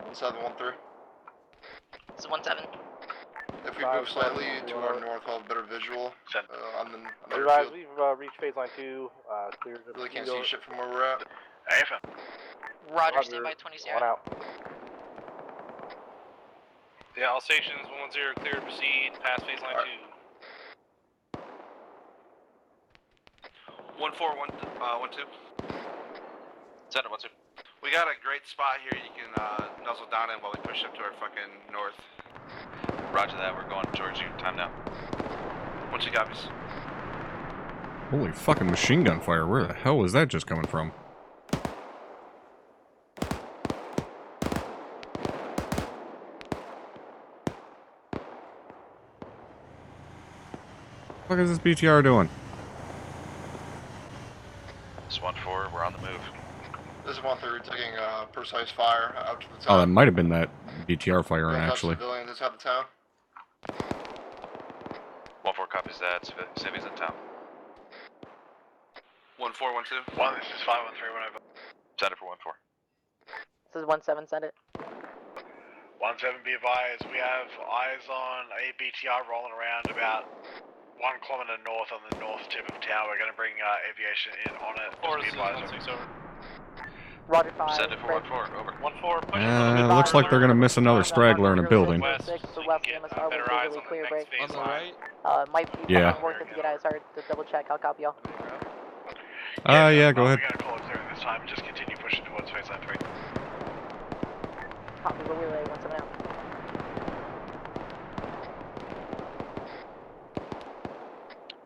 1-7, 1-3. This is 1-7. If we move slightly to our north, we'll have better visual. On the Advise, field. we've reached phase line 2, cleared the Really can't see shit from where we're at. AFM. Roger, standby 20-0. 1 out. Yeah, all stations 110 clear to proceed past phase line 2. 1-4-1-2. Send it, 1-2. We got a great spot here you can nuzzle down in while we push up to our fucking north. Roger that, we're going towards you. Time now. 1-2 copies. Holy fucking machine gun fire. Where the hell was that just coming from? What is this BTR doing? This 1-4, we're on the move. This is 1-3 taking precise fire out to the Oh, that town. might have been that BTR firing, Don't have actually. civilians inside the town. 1-4 copies that. Civvies in town. 1-4-1-2. This is 513, whenever. Send it for 1-4. This is 1-7, send it. 1-7, be advised, we have eyes on a BTR rolling around about 1 kilometer north on the north tip of town. We're going to bring aviation in on it. Just be advised. Roger 5. Send it for 1-4, over. 1-4, push a little bit Looks like they're gonna farther miss another straggler in a building. west, so The you west can get MSR better was eyes visually on the clear, next break. phase On the line. right? Might be Yeah. worth it to get eyes hard to double check. I'll copy y'all. Yeah, go ahead. We're going to call it zero this time. Just continue pushing towards phase line 3. Copy the relay, 1-7 out.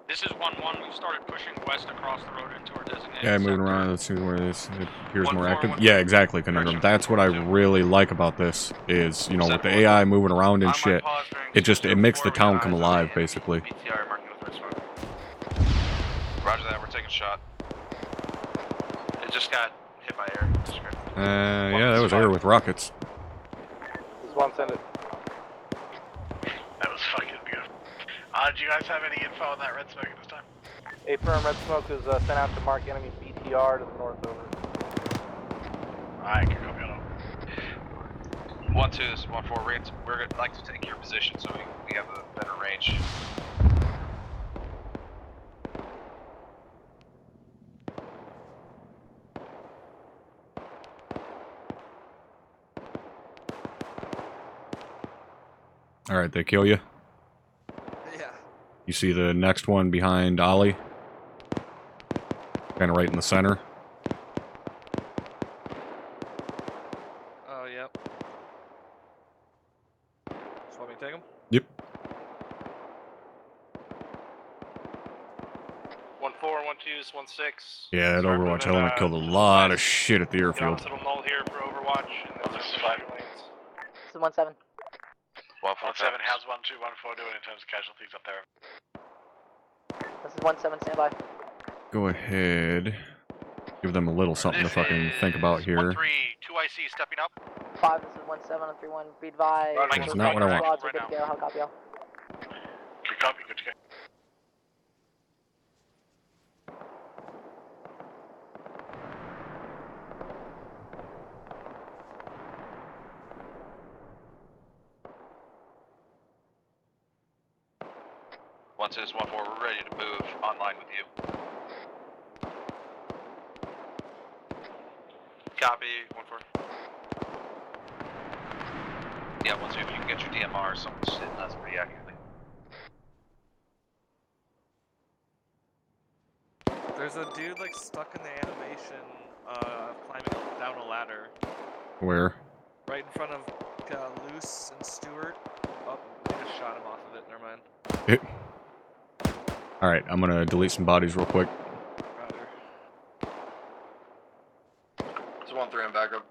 This is 1-1. We've started pushing west across the road into our designated Yeah, moving sector. around. Let's see where this it appears more 1-4, active. 1-4. Yeah, exactly, Conundrum. That's what I really like about this is, you know, with the AI moving around and shit, it makes the town come alive, basically. BTR marking with red smoke. Roger that, we're taking shot. It just got hit by air. Yeah, that was air with rockets. This is 1, send it. That was fucking beautiful. Do you guys have any info on that red smoke at this time? A firm red smoke is sent out to mark enemy BTR to the north over. Alright, can copy on. 1-2, this is 1-4. We're gonna like to take your position so we have a better range. Alright, they kill you. Yeah. You see the next one behind Ollie? Kind of right in the center. Oh, yep. Just want me to take him? Yep. 1-4, 1-2, 1-6. Yeah, that Start Overwatch moving, element killed a lot of shit at the Get airfield. onto the null here for Overwatch, and then This is start 5. pushing lanes. This is 1-7. 1-7, how's 1-2, 1-4 doing in terms of casualties up there? This is 1-7, stand by. Go ahead. Give them a little something to fucking think about here. 1-3, 2IC stepping up. 5, this is 1-7 on 3-1. Be advised. That's not what I want. Squads are good to go. I'll copy y'all. Good copy, good to go. Once this 1-4, we're ready to move online with you. Copy, 1-4. Yeah, once if you can get your DMR or something sitting that's pretty accurately. There's a dude like stuck in the animation, climbing down a ladder. Where? Right in front of Luce and Stewart. Oh, they just shot him off of it. Never mind. Alright, I'm gonna delete some bodies real quick. Roger. It's 1-3 and back up.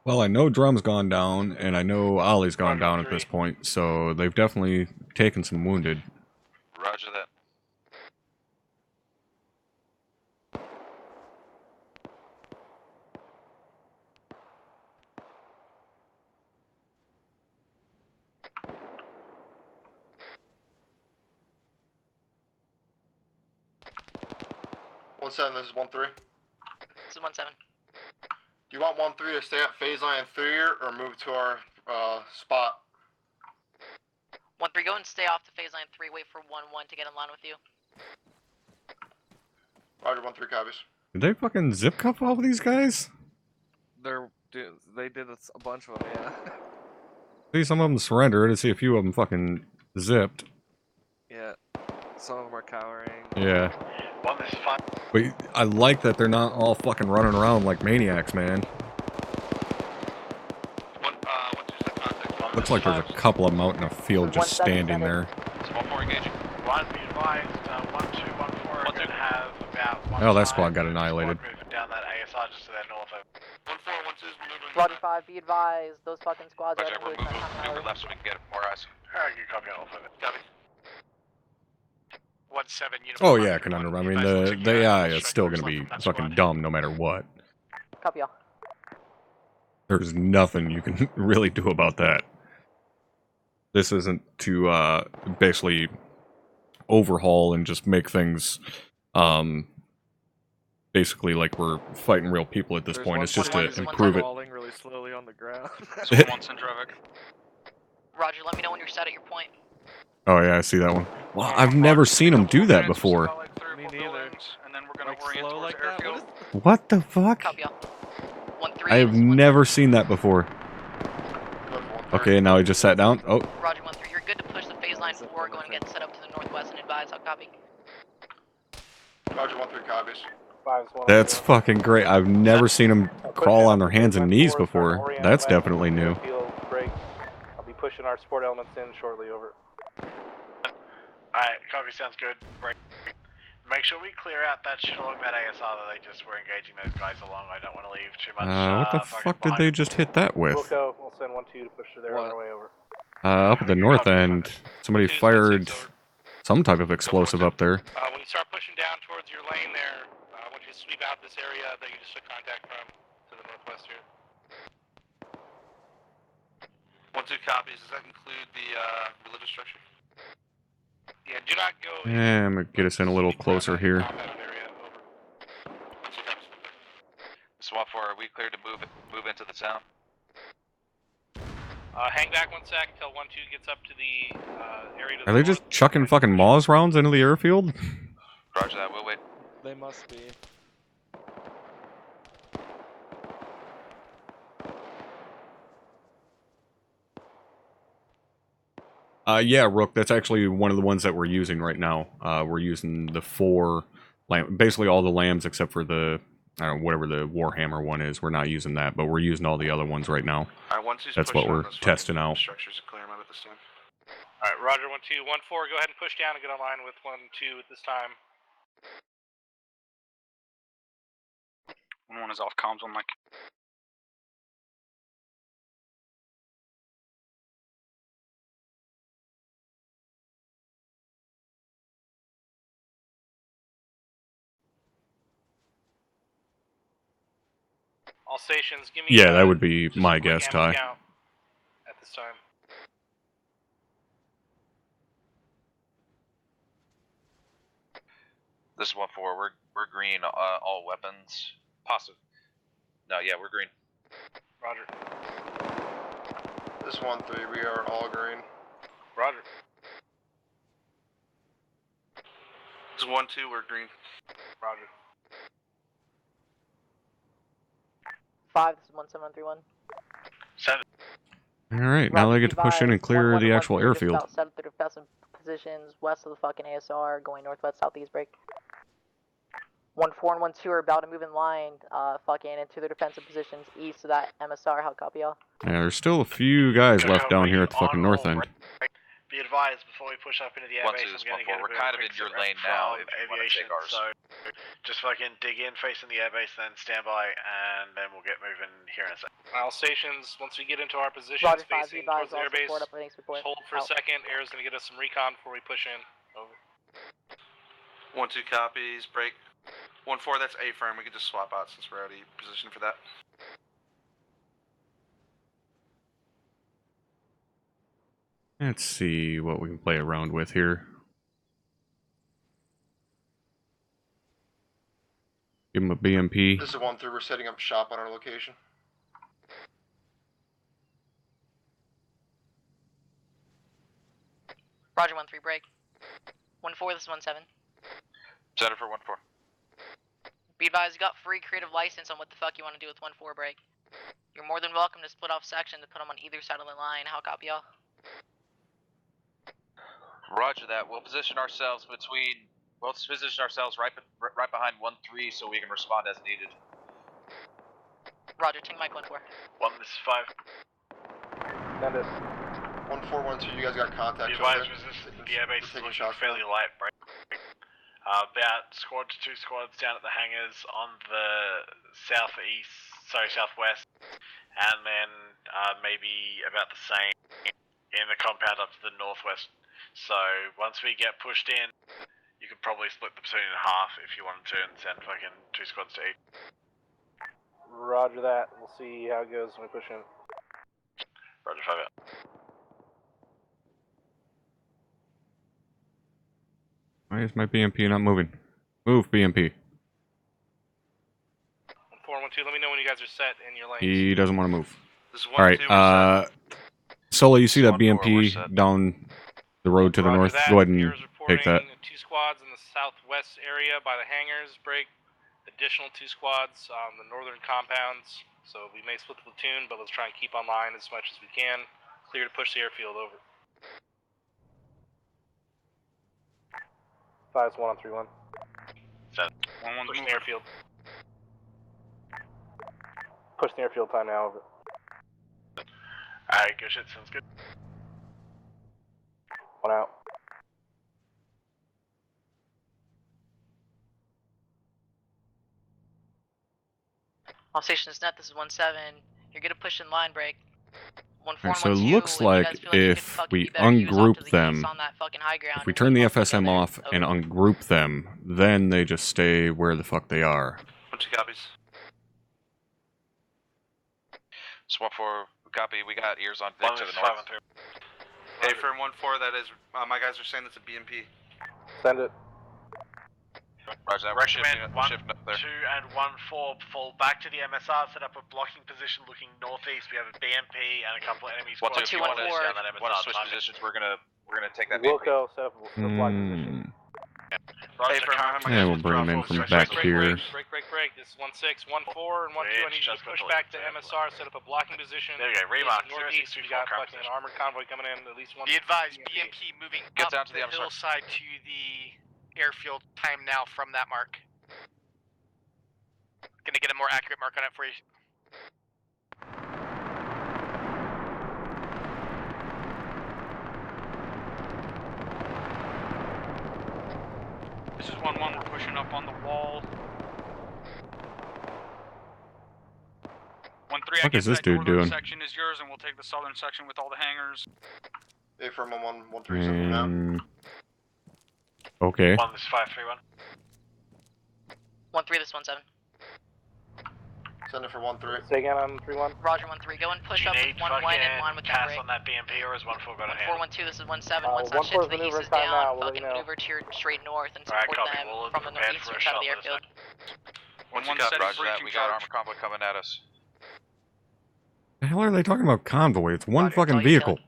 Well, I know Drum's gone down, and I know Ollie's gone down at this point, so they've definitely taken some wounded. Roger that. One seven. This is 1-3. This is 1-7. Do you want 1-3 to stay at phase line 3 or move to our spot? 1-3, go and stay off the phase line 3. Wait for 1-1 to get in line with you. Roger, 1-3 copies. Did they fucking zip cuff all of these guys? They did a bunch of them, yeah. See some of them surrendered. I see a few of them fucking zipped. Yeah. Some of them are cowering. Yeah. One, this is fine. But I like that they're not all fucking running around like maniacs, man. Looks like there's a couple of them out in a field just standing there. Small 4 engaging. One, be advised, 1-2-1-4 are going to have about one Oh, that side squad got of the annihilated. squad moving down that ASR just to their north of. 1-4-1-2 is moving. Roger 5, be advised, those fucking squads Roger, are we're moving over left so we can get more eyes. Alright, you copy all of it. Copy. 1-7 uniform. Oh yeah, Conundrum. I mean, the AI is still gonna be fucking dumb no matter what. Copy all. There's nothing you can really do about that. This isn't to basically overhaul and just make things basically like we're fighting real people at this point. It's just to improve it. Falling really slowly on the ground. Roger, let me know when you're set at your point. Oh yeah, I see that one. Well, I've never seen them do that before. Me neither. And then we're gonna Like orient slow towards like the that? airfield. What the fuck? Copy all. 1-3. I have never seen that before. Okay, now he just sat down. Oh, Roger 1-3, you're good to push the phase line forward, going to get set up to the northwest and advise. I'll copy. Roger 1-3 copies. that's fucking great. I've never seen them crawl on their hands and knees before. That's definitely new. Break. I'll be pushing our support elements in shortly. Over. Alright, copy, sounds good. Break. Make sure we clear out that shit along that ASR that they just were engaging those guys along. I don't want to leave too much. What the fuck did they just hit that with? We'll go. We'll send 1-2 to push to their other way over. Up at the north end, somebody fired some type of explosive up there. When you start pushing down towards your lane there, I want you to sweep out this area that you just took contact from to the northwest here. 1-2 copies. Does that include the religious structure? Yeah, do not go. Yeah, I'm gonna get us in a little closer here. Swap 4, are we cleared to move into the town? Hang back 1 sec until 1-2 gets up to the area. Are they just chucking fucking Maws rounds into the airfield? Roger that, we'll wait. They must be. Yeah, Rook, that's actually one of the ones that we're using right now. We're using the 4 basically all the lambs except for the, I don't know, whatever the Warhammer one is. We're not using that, but we're using all the other ones right now. That's what we're testing out. Structures and clear them out at this time. Alright, Roger 1-2, 1-4, go ahead and push down and get online with 1-2 at this time. 1-1 is off comms on Mike. All stations, give me. Yeah, that would be my guess, ammo Ty. count at this time. This is 1-4, we're green, all weapons. Positive. No, yeah, we're green. Roger. This is 1-3, we are all green. Roger. This is 1-2, we're green. Roger. 5, this is 1731. 7. Alright, now they get to push in and clear the actual airfield. About 7 through defensive positions west of the fucking ASR, going northwest, southeast break. 1-4 and 1-2 are about to move in line, fucking into their defensive positions east of that MSR. How copy y'all? Yeah, there's still a few guys left down here at the fucking north end. Be advised before we push up into the airbase, I'm going to get a we're kind of in your lane now if you want to take ours. So just fucking dig in, facing the airbase, then stand by, and then we'll get moving here in a second. All stations, once we get into our positions Roger, facing towards the airbase, just hold for a Out. second. Air's going to get us some recon before we push in. Over. 1-2 copies. Break. 1-4, that's A firm. We can just swap out since we're already positioned for that. Let's see what we can play around with here. Give him a BMP. This is 1-3, we're setting up shop on our location. Roger 1-3 break. 1-4, this is 1-7. Center for 1-4. Be advised, you got free creative license on what the fuck you want to do with 1-4 break. You're more than welcome to split off section to put them on either side of the line. How copy y'all? Roger that. We'll position ourselves right behind 1-3 so we can respond as needed. Roger, take Mike 1-4. 1, this is 5. Send it. 1412, you guys got contact. The advised resistance, the airbase is looking fairly light, bro. About squad to 2 squads down at the hangars on the southwest, and then maybe about the same in the compound up to the northwest. So once we get pushed in, you could probably split the platoon in half if you wanted to and send fucking 2 squads to each. Roger that. We'll see how it goes when we push in. Roger, 5 out. Why is my BMP not moving? Move, BMP. 412, let me know when you guys are set in your lanes. He doesn't want to move. This is Alright, Solo, you see that BMP down the road to the north? Go ahead and take that. 2 squads in the southwest area by the hangars. Break. Additional 2 squads on the northern compounds. So we may split the platoon, but let's try and keep online as much as we can. Clear to push the airfield over. 5's 1 on 3-1. Set. 1-1's Push moving. the airfield. Push the airfield time now. Over. Alright, good shit, sounds good. 1 out. All stations net, this is 1-7. You're gonna push in line break. 1-4 and So it 1-2, looks if you like guys feel like you if could fucking we be better, use off to ungroup the east them, on that fucking high ground if we and turn the move FSM together. off and ungroup them, then they just stay where the fuck they are. 2 copies. Swap 4, copy. We got ears on Vic to the north. Hey, firm 1-4, that is, my guys are saying it's a BMP. Send it. Roger that. We're Recommend shifting up there. 2 and 1-4 fall back to the MSR, set up a blocking position looking northeast. We have a BMP and a couple of enemies. 1-2, if you want to switch time. positions, we're gonna take that. Wilco, set up a block position. Hey, firm, Yeah, we'll bring them in from back here. Break. This is 1-6, 1-4, and 1-2. I need you to push back to MSR, set up a blocking position. There we go, remark. Northeast, we got fucking an armored convoy coming in, at least one. Be advised, BMP moving Get up down to the the MSR. hillside to the airfield time now from that mark. Gonna get a more accurate mark on it for you. This is 1-1, we're pushing up on the wall. 1-3, I What guess is this that dude northern doing? section is yours, and we'll take the southern section with all the hangars. Hey, firm 1-1-1-3 now. Okay. 1, this is 5-3-1. 1-3, this is 1-7. Send it for 1-3. Say again on 3-1. Roger, 1-3. Go and push Do up you with need 1-1 in line with that pass break. on that BMP, or is 1-4 got a 1-4, hand? 1-2, this is 1-7. Once 1-4 that ship to is the east maneuvering is time down, now, we'll let fucking you know. maneuver to your straight north and Alright, support copy. them We'll from the prepare for northeastern a side of shot the this airfield. One Roger that. We got armor convoy coming at us. The hell are they talking about convoy? It's one Roger, fucking it's all you, vehicle.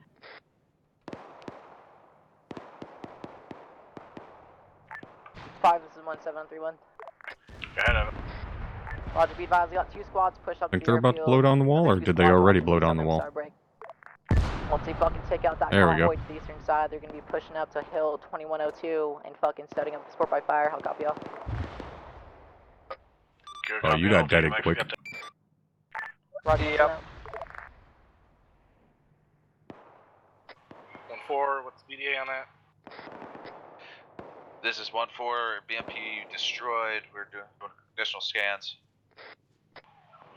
Five, this is 1-7 on 3-1. Go ahead, over. Roger, be advised, we got 2 squads push up Think to the they're about to airfield. blow down the wall, or Two did they squads already on blow the down the wall? MSR break. Once they fucking take out that There we go. convoy to the eastern side, they're gonna be pushing up to Hill 2102 and fucking setting up the support by fire. I'll copy y'all. Good Oh, copy. you got I'll take deaded Mike, quick. Captain. Roger, Yep. 1-4, what's the BDA on that? This is 1-4. BMP destroyed. We're doing additional scans.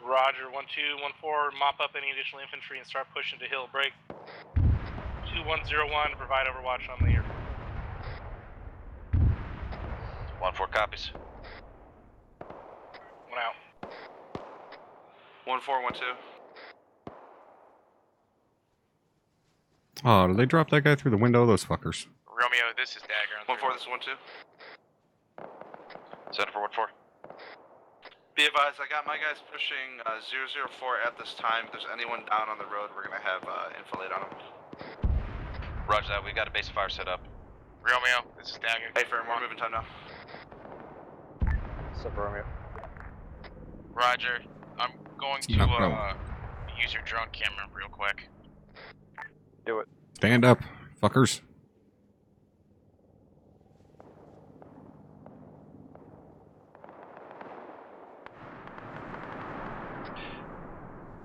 Roger, 1-2, 1-4, mop up any additional infantry and start pushing to Hill. Break. 2-1-0-1, provide overwatch on the airfield. 1-4 copies. 1 out. 1-4, 1-2. Oh, did they drop that guy through the window? Those fuckers. Romeo, this is Dagger on 1-4, this is 1-2. Send it for 1-4. Be advised, I got my guys pushing 004 at this time. If there's anyone down on the road, we're gonna have enfilade on them. Roger that. We got a base of fire set up. Romeo, this is Dagger. Hey, firm, we're moving time now. What's up, Romeo? Roger. I'm going No to problem. use your drone camera real quick. Do it. Stand up, fuckers.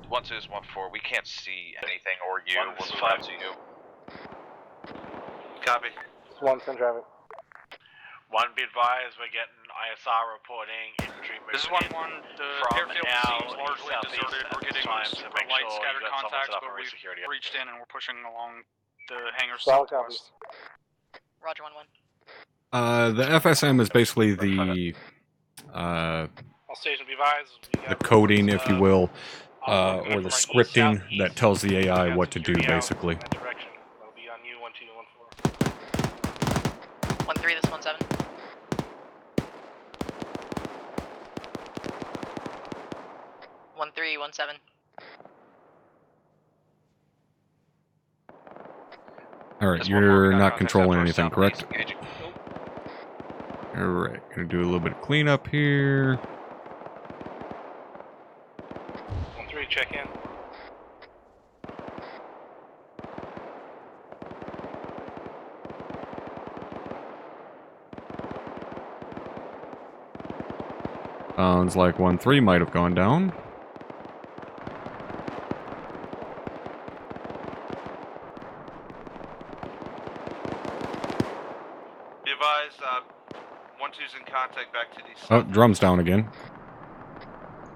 One two is 1-4. We can't see anything or you. One We'll is move 5. out to you. Copy. It's 1 send traffic. 1, be advised, we're getting ISR reporting infantry movement. This is 1-1. The from airfield now seems largely southeast deserted. at We're this getting time, so super make light sure scattered you've got someone contacts, set up but for we've security. reached in and we're pushing along the hangar Solid copy. southwest. Roger 1-1. The FSM is basically the All stations be advised. We the have coding, if you will, on or the from our scripting east-southeast. that tells the We AI have what to do, security out basically. in that direction. That'll be on you, 1-2 and 1-4. 1-3, this is 1-7. One 3, 1-7. All right, This 1-4, we you're got not contacts controlling out to our anything, correct? southeast, engaging. All right, gonna do a little bit of cleanup here. 1-3, check in. Sounds like 1-3 might have gone down. Be advised, 1-2's in contact back to the Oh, south. drum's down again.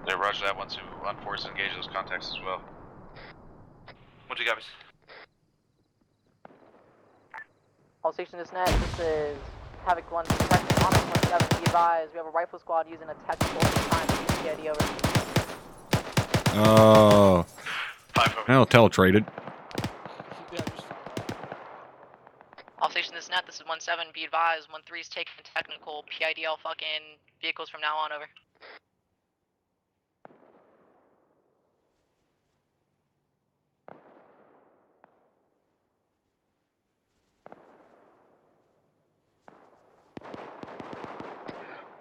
Yeah, roger that. 1-2 on 4 is engage those contacts as well. 1-2 copies. All station this net, this is Havoc 1, Detective on 1-7, be advised, we have a rifle squad using a tactical time PID over. Oh. 5 over. Well, traded. All station this net, this is 1-7, be advised, 1-3's taking technical PIDL fucking vehicles from now on, over.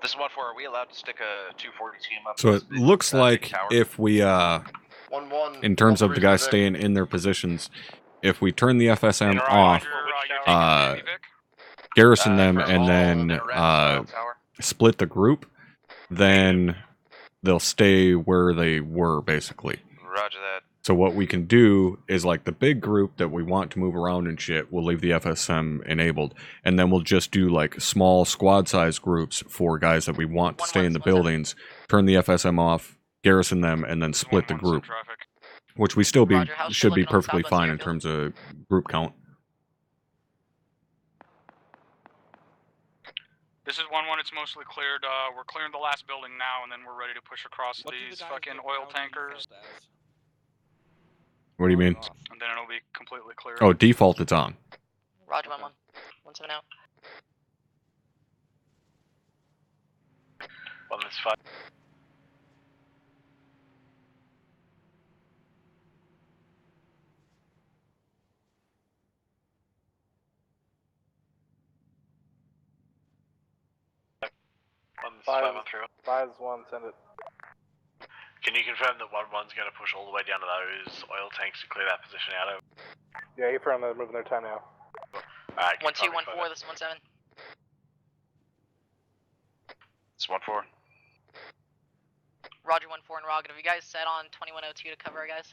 This is 1-4. Are we allowed to stick a 240 team up? So this it big, looks big like tower? if we, 1-1. in terms of the 1-3's guys Vic. staying in their positions, if we turn the FSM Roger, off, you're taking Vic? Garrison them, for and all then style tower. split the group, then they'll stay where they were, basically. Roger that. So what we can do is, like, the big group that we want to move around and shit, we'll leave the FSM enabled, and then we'll just do, like, small squad-sized groups for guys that we want to stay in the buildings, turn the FSM off, garrison them, and then split the group, which we still should be perfectly fine in terms of group count. This is 1-1, it's mostly cleared. We're clearing the last building now, and then we're ready to push across these fucking oil tankers. What do you mean? And then it'll be completely clear. Oh, default it's on. Roger 1-1. 1-7 out. 1 is 5. Five 5 on 3. 5-1, send it. Can you confirm that 1-1's going to push all the way down to those oil tanks to clear that position out of? Yeah, affirm they're moving their time now. Alright, 1-2, 1-4, this is 1-7. It's 1-4. Roger 1-4 and Rocket. Have you guys set on 2102 to cover, guys?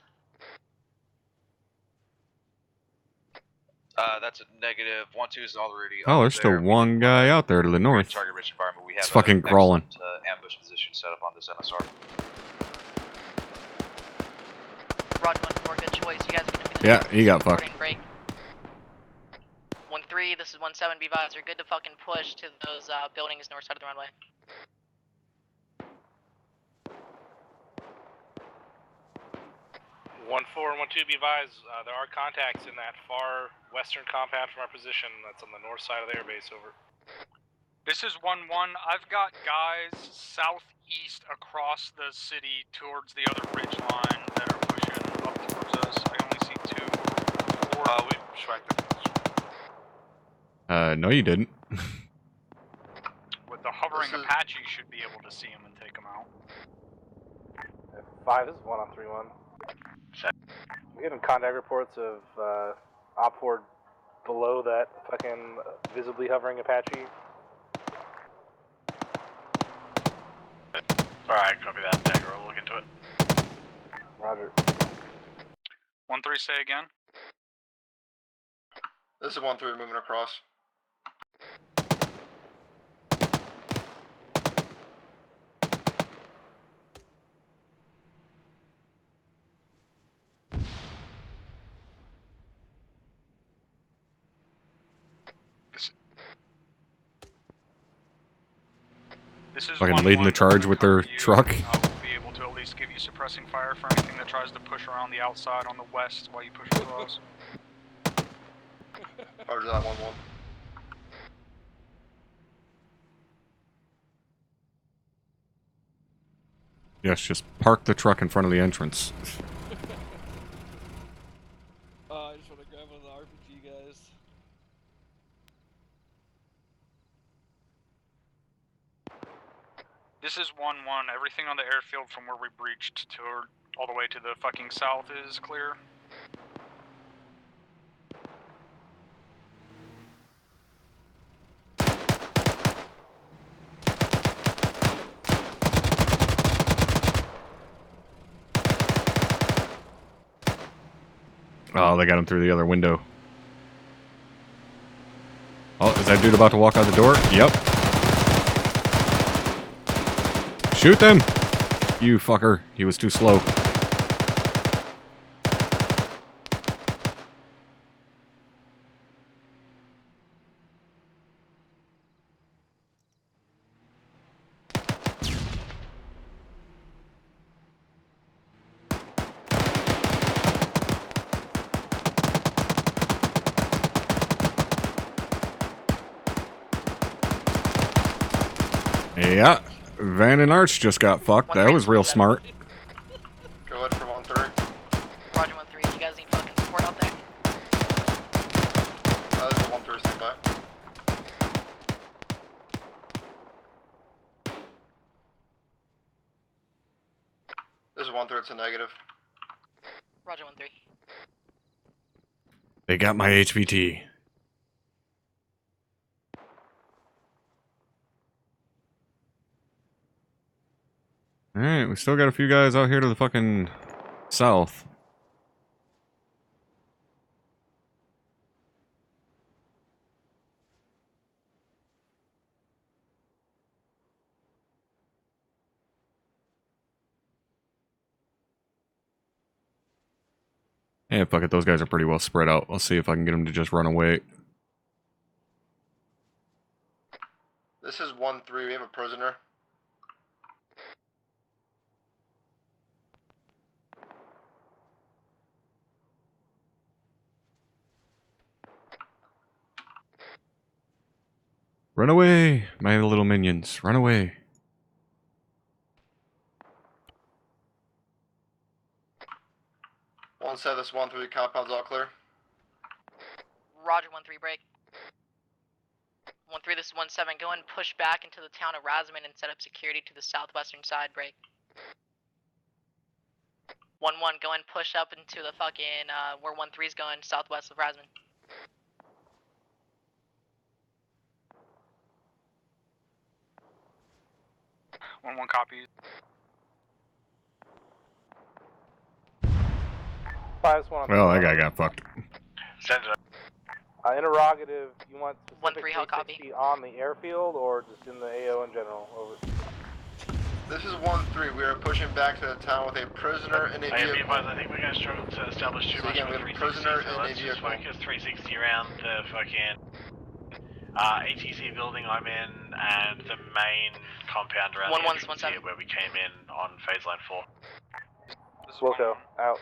That's a negative. 1-2 is already. Oh, there's still one guy out there to the north. Target rich environment. We have It's fucking crawling. ambush position set up on this MSR. Roger 1-4, good choice. You guys are gonna be Yeah, he got fucked. break. 1-3, this is 1-7, be advised. You're good to fucking push to those buildings north side of the runway. One 4 and 1-2, be advised. There are contacts in that far western compound from our position. That's on the north side of the airbase. Over. This is 1-1. I've got guys southeast across the city towards the other ridge line that are pushing up towards us. I only see 2. We tracked them. No you didn't. With the hovering Apache, you should be able to see them and take them out. 5, this is 1 on 3-1. We're getting contact reports of OPFOR below that fucking visibly hovering Apache. Alright, copy that. Dagger, we'll look into it. Roger. 1-3, say again. This is 1-3 moving across. This is Fucking leading the charge with their truck. I will be able to at least give you suppressing fire for anything that tries to push around the outside on the west while you push across. Roger that 1-1. Yes, just park the truck in front of the entrance. I just want to grab one of the RPG guys. This is 1-1. Everything on the airfield from where we breached to all the way to the fucking south is clear. Oh, they got him through the other window. Oh, is that dude about to walk out the door? Yep. Shoot them! You fucker. He was too slow. Yeah, Van and Arch just got fucked. That was real smart. Go ahead for 1-3. Roger 1-3, you guys need fucking support out there? This is 1-3, stand by. This is 1-3, it's a negative. Roger 1-3. They got my HVT. Alright, we still got a few guys out here to the fucking south. Yeah, fuck it, those guys are pretty well spread out. I'll see if I can get them to just run away. This is 1-3, we have a prisoner. Run away, my little minions. Run away. This is 1-3, compound's all clear. Roger 1-3, break. 1-3, this is 1-7, go and push back into the town of Rasman and set up security to the southwestern side, break. 1-1, go and push up into the fucking, where 1-3's going, southwest of Rasman. 1-1 copies. 5's 1 on 3-1. Well, that guy got fucked. Send it. Interrogative, you want specific 1-3, how copy? 360 on the airfield or just in the AO in general? Over. This is 1-3, we are pushing back to the town with a prisoner and a I vehicle. think we're going to struggle to establish too So much again, of we a have a 360, prisoner so and a let's just vehicle. focus 360 around the fucking ATC building I'm in and the main compound around the entrance here where we came in on phase line 4. Wilco, out.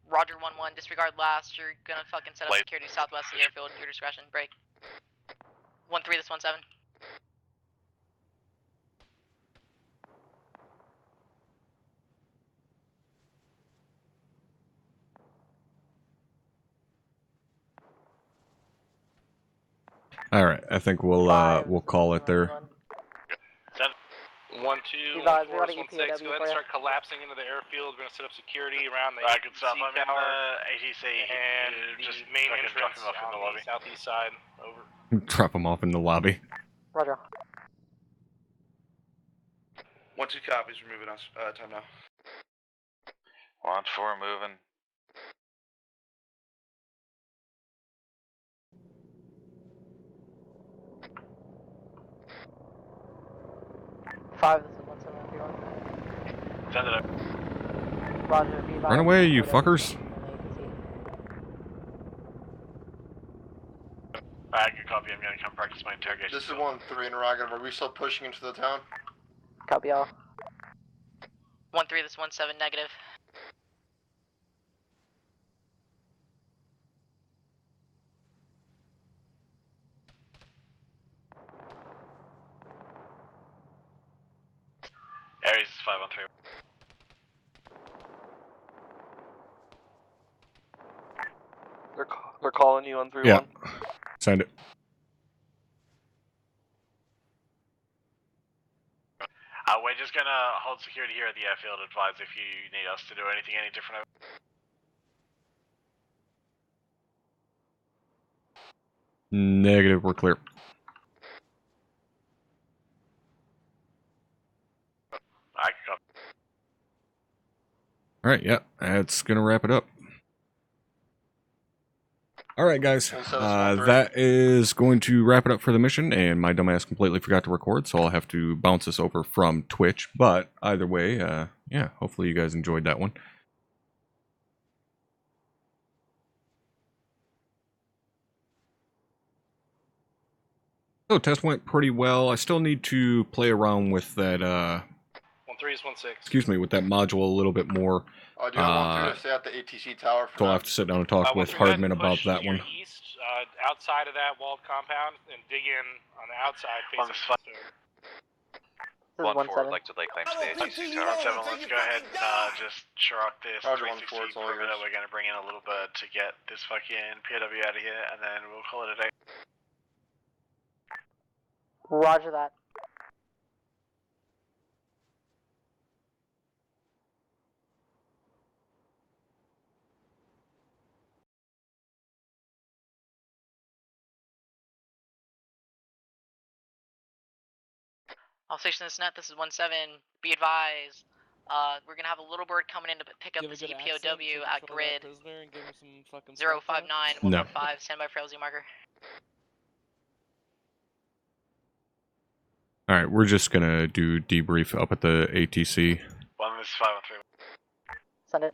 Roger 1-1, disregard last, you're gonna fucking set up security southwest of the airfield, your discretion, break. 1-3, this 1-7. Alright, I think we'll call it there. 1-3, 1-2, Guys, we 1-4, got an 1-6. Go ahead EPOW for and you. start collapsing into the airfield. We're gonna set up security around the Alright, good ATC stuff. I'm in tower the ATC. and the Just main fucking drop entrance him off in on the lobby. southeast side. Over. Drop them off in the lobby. Roger. 1-2 copies. We're moving us. Time now. 1-4 moving. Five. This is 1-7. Send it up. Roger. Be Run away, you fuckers. Alright, good copy. I'm gonna come practice my interrogation. This is 1-3 interrogative. Are we still pushing into the town? Copy all. 1-3, this 1-7 negative. Aries is 5-3. They're calling you on 3-1. Yeah. Send it. We're just gonna hold security here at the airfield. Advise if you need us to do anything any different. Negative, we're clear. I can copy. Alright, yeah, that's gonna wrap it up. Alright guys, that is going to wrap it up for the mission, and my dumbass completely forgot to record, so I'll have to bounce this over from Twitch, but either way, yeah, hopefully you guys enjoyed that one. So, test went pretty well. I still need to play around with that, 1-3 is 1-6. excuse me, with that module a little bit more. Do you want to stay at the ATC tower for So I'll now? have to sit down and talk with 1-3, Hardman go ahead and about push that to your one. East, outside of that walled compound, and dig in on the outside facing the stone. 1-4 would like to lay claim to the ATC tower. 1-7, let's go ahead and just shrug this Roger, 360 1-4, it's all perimeter. yours. We're gonna bring in a little bird to get this fucking POW out of here, and then we'll call it a day. Roger that. I'll station this net. This is 1-7. Be advised. We're gonna have a little bird coming in to pick up this EPOW at grid 059 No. 145. Standby for LZ marker. Alright, we're just gonna do debrief up at the ATC. 1, this is 5-3. Send it.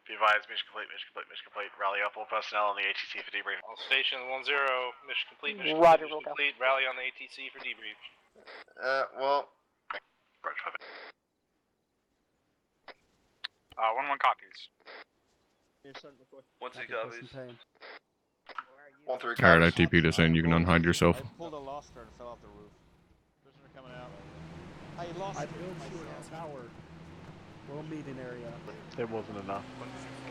Be advised, mission complete, mission complete, mission complete. Rally up all personnel on the ATC for debrief. All station 1-0, mission complete, mission Roger, complete, mission we'll go. complete. Rally on the ATC for debrief. Well... 1-1 copies. 1-2 copies. 1-3 Alright, I copies. TP'd us in, you can unhide yourself. I pulled a lost star and fell off the roof. Prisoner coming out. I built you a tower. We'll meet an area. It wasn't enough.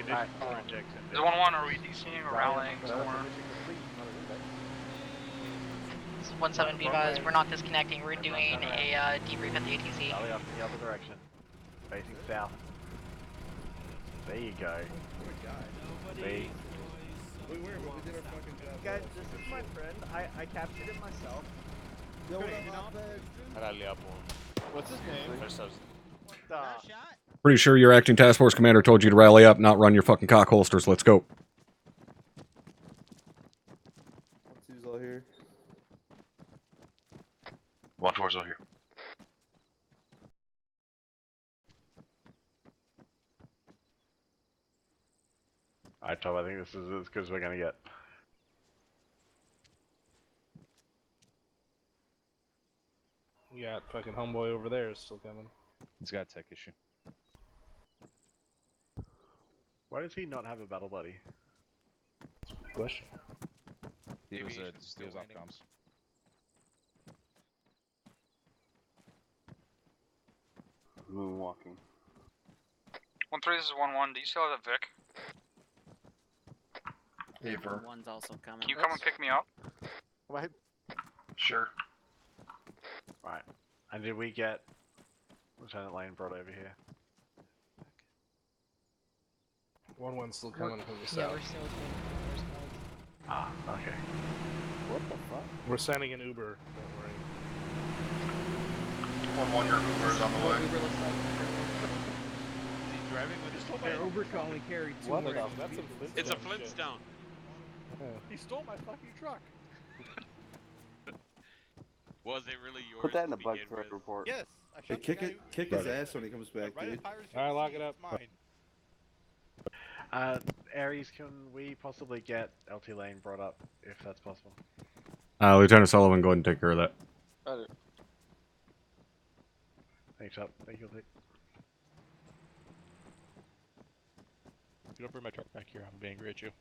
Alright. Is it 1-1? Are we DCing or rallying somewhere? This is 1-7. Be advised. We're not disconnecting. We're doing a debrief at the ATC. Rally up in the other direction. Facing south. There you go. See? Guys, this is my friend. I captured it myself. Rally up one. What's his name? Pretty sure your acting task force commander told you to rally up, not run your fucking cock holsters. Let's go. Who's all here? 1-4's all here. Alright, Tom, I think this is as good as we're gonna get. We got fucking homeboy over there still coming. He's got a tech issue. Why does he not have a battle buddy? Question. He was steals off comms. Moonwalking. 1-3, this is 1-1. Do you still have that Vic? Paper. One's also coming. Can you come and pick me up? What? Sure. Right. And did we get Lieutenant Lane brought over here? 1-1 still coming from the Yeah, south. we're still waiting for Ah, okay. What the fuck? We're sending an Uber. Don't worry. 1-1, your Uber is on the way. Uber looks like. Driving with his Their Uber can only carry 2 What more the- people. that's some Flintstone It's a shit. Flintstone. He stole my fucking truck. Was it really yours? Put that in to a bug begin threat with? report. Yes. I Hey, shot kick the guy it, who- kick his ass when he comes back, Right dude. at Pirates Alright, lock UC, it up. It's mine. Aries, can we possibly get LT Lane brought up, if that's possible? Lieutenant Sullivan, go ahead and take care of that. Thanks up. Thank you, LT. If you don't bring my truck back here, I'm gonna be angry at you.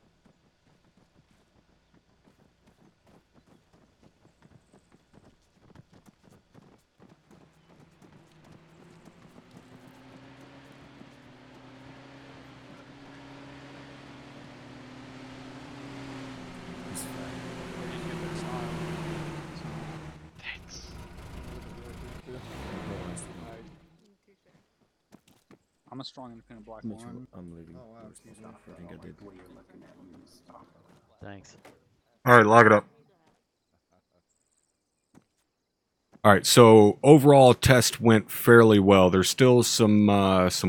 I'm a strong independent black one. I'm leaving. Oh, wow. I think I did. Thanks. All right, lock it up. All right, so overall test went fairly well. There's still some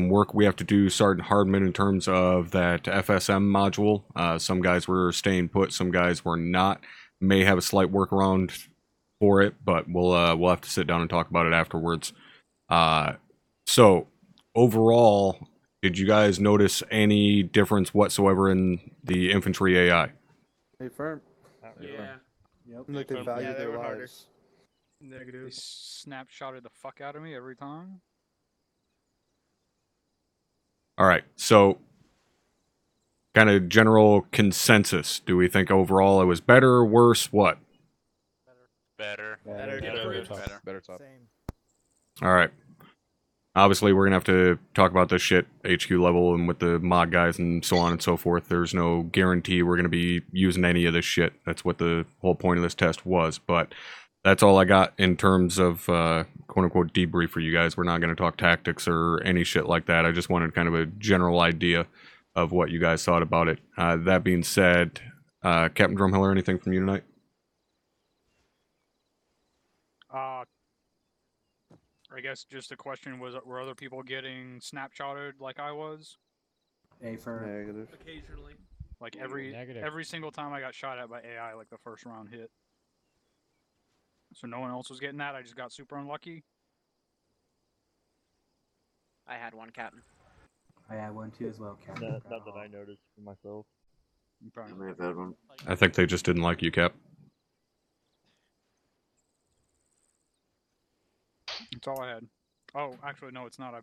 work we have to do, Sergeant Hardman, in terms of that FSM module. Some guys were staying put, some guys were not. May have a slight workaround for it, but we'll have to sit down and talk about it afterwards. So overall, did you guys notice any difference whatsoever in the infantry AI? Hey, firm. Yeah. Yep. Look, they value their lives. Negative. They snapshotted the fuck out of me every time. All right, so kind of general consensus. Do we think overall it was better, worse, what? Better. Better top. Same. All right. Obviously, we're going to have to talk about this shit HQ level and with the mod guys and so on and so forth. There's no guarantee we're going to be using any of this shit. That's what the whole point of this test was. But that's all I got in terms of quote-unquote debrief for you guys. We're not going to talk tactics or any shit like that. I just wanted kind of a general idea of what you guys thought about it. That being said, Captain Drumheller, anything from you tonight? I guess just the question was, were other people getting snapshotted like I was? Negative. Occasionally. Like every single time I got shot at by AI, like the first round hit. So no one else was getting that. I just got super unlucky. I had one, Captain. I had one too as well, Captain. Not that I noticed for myself. I may have had one. I think they just didn't like you, Cap. That's all I had. Oh, actually, no, it's not.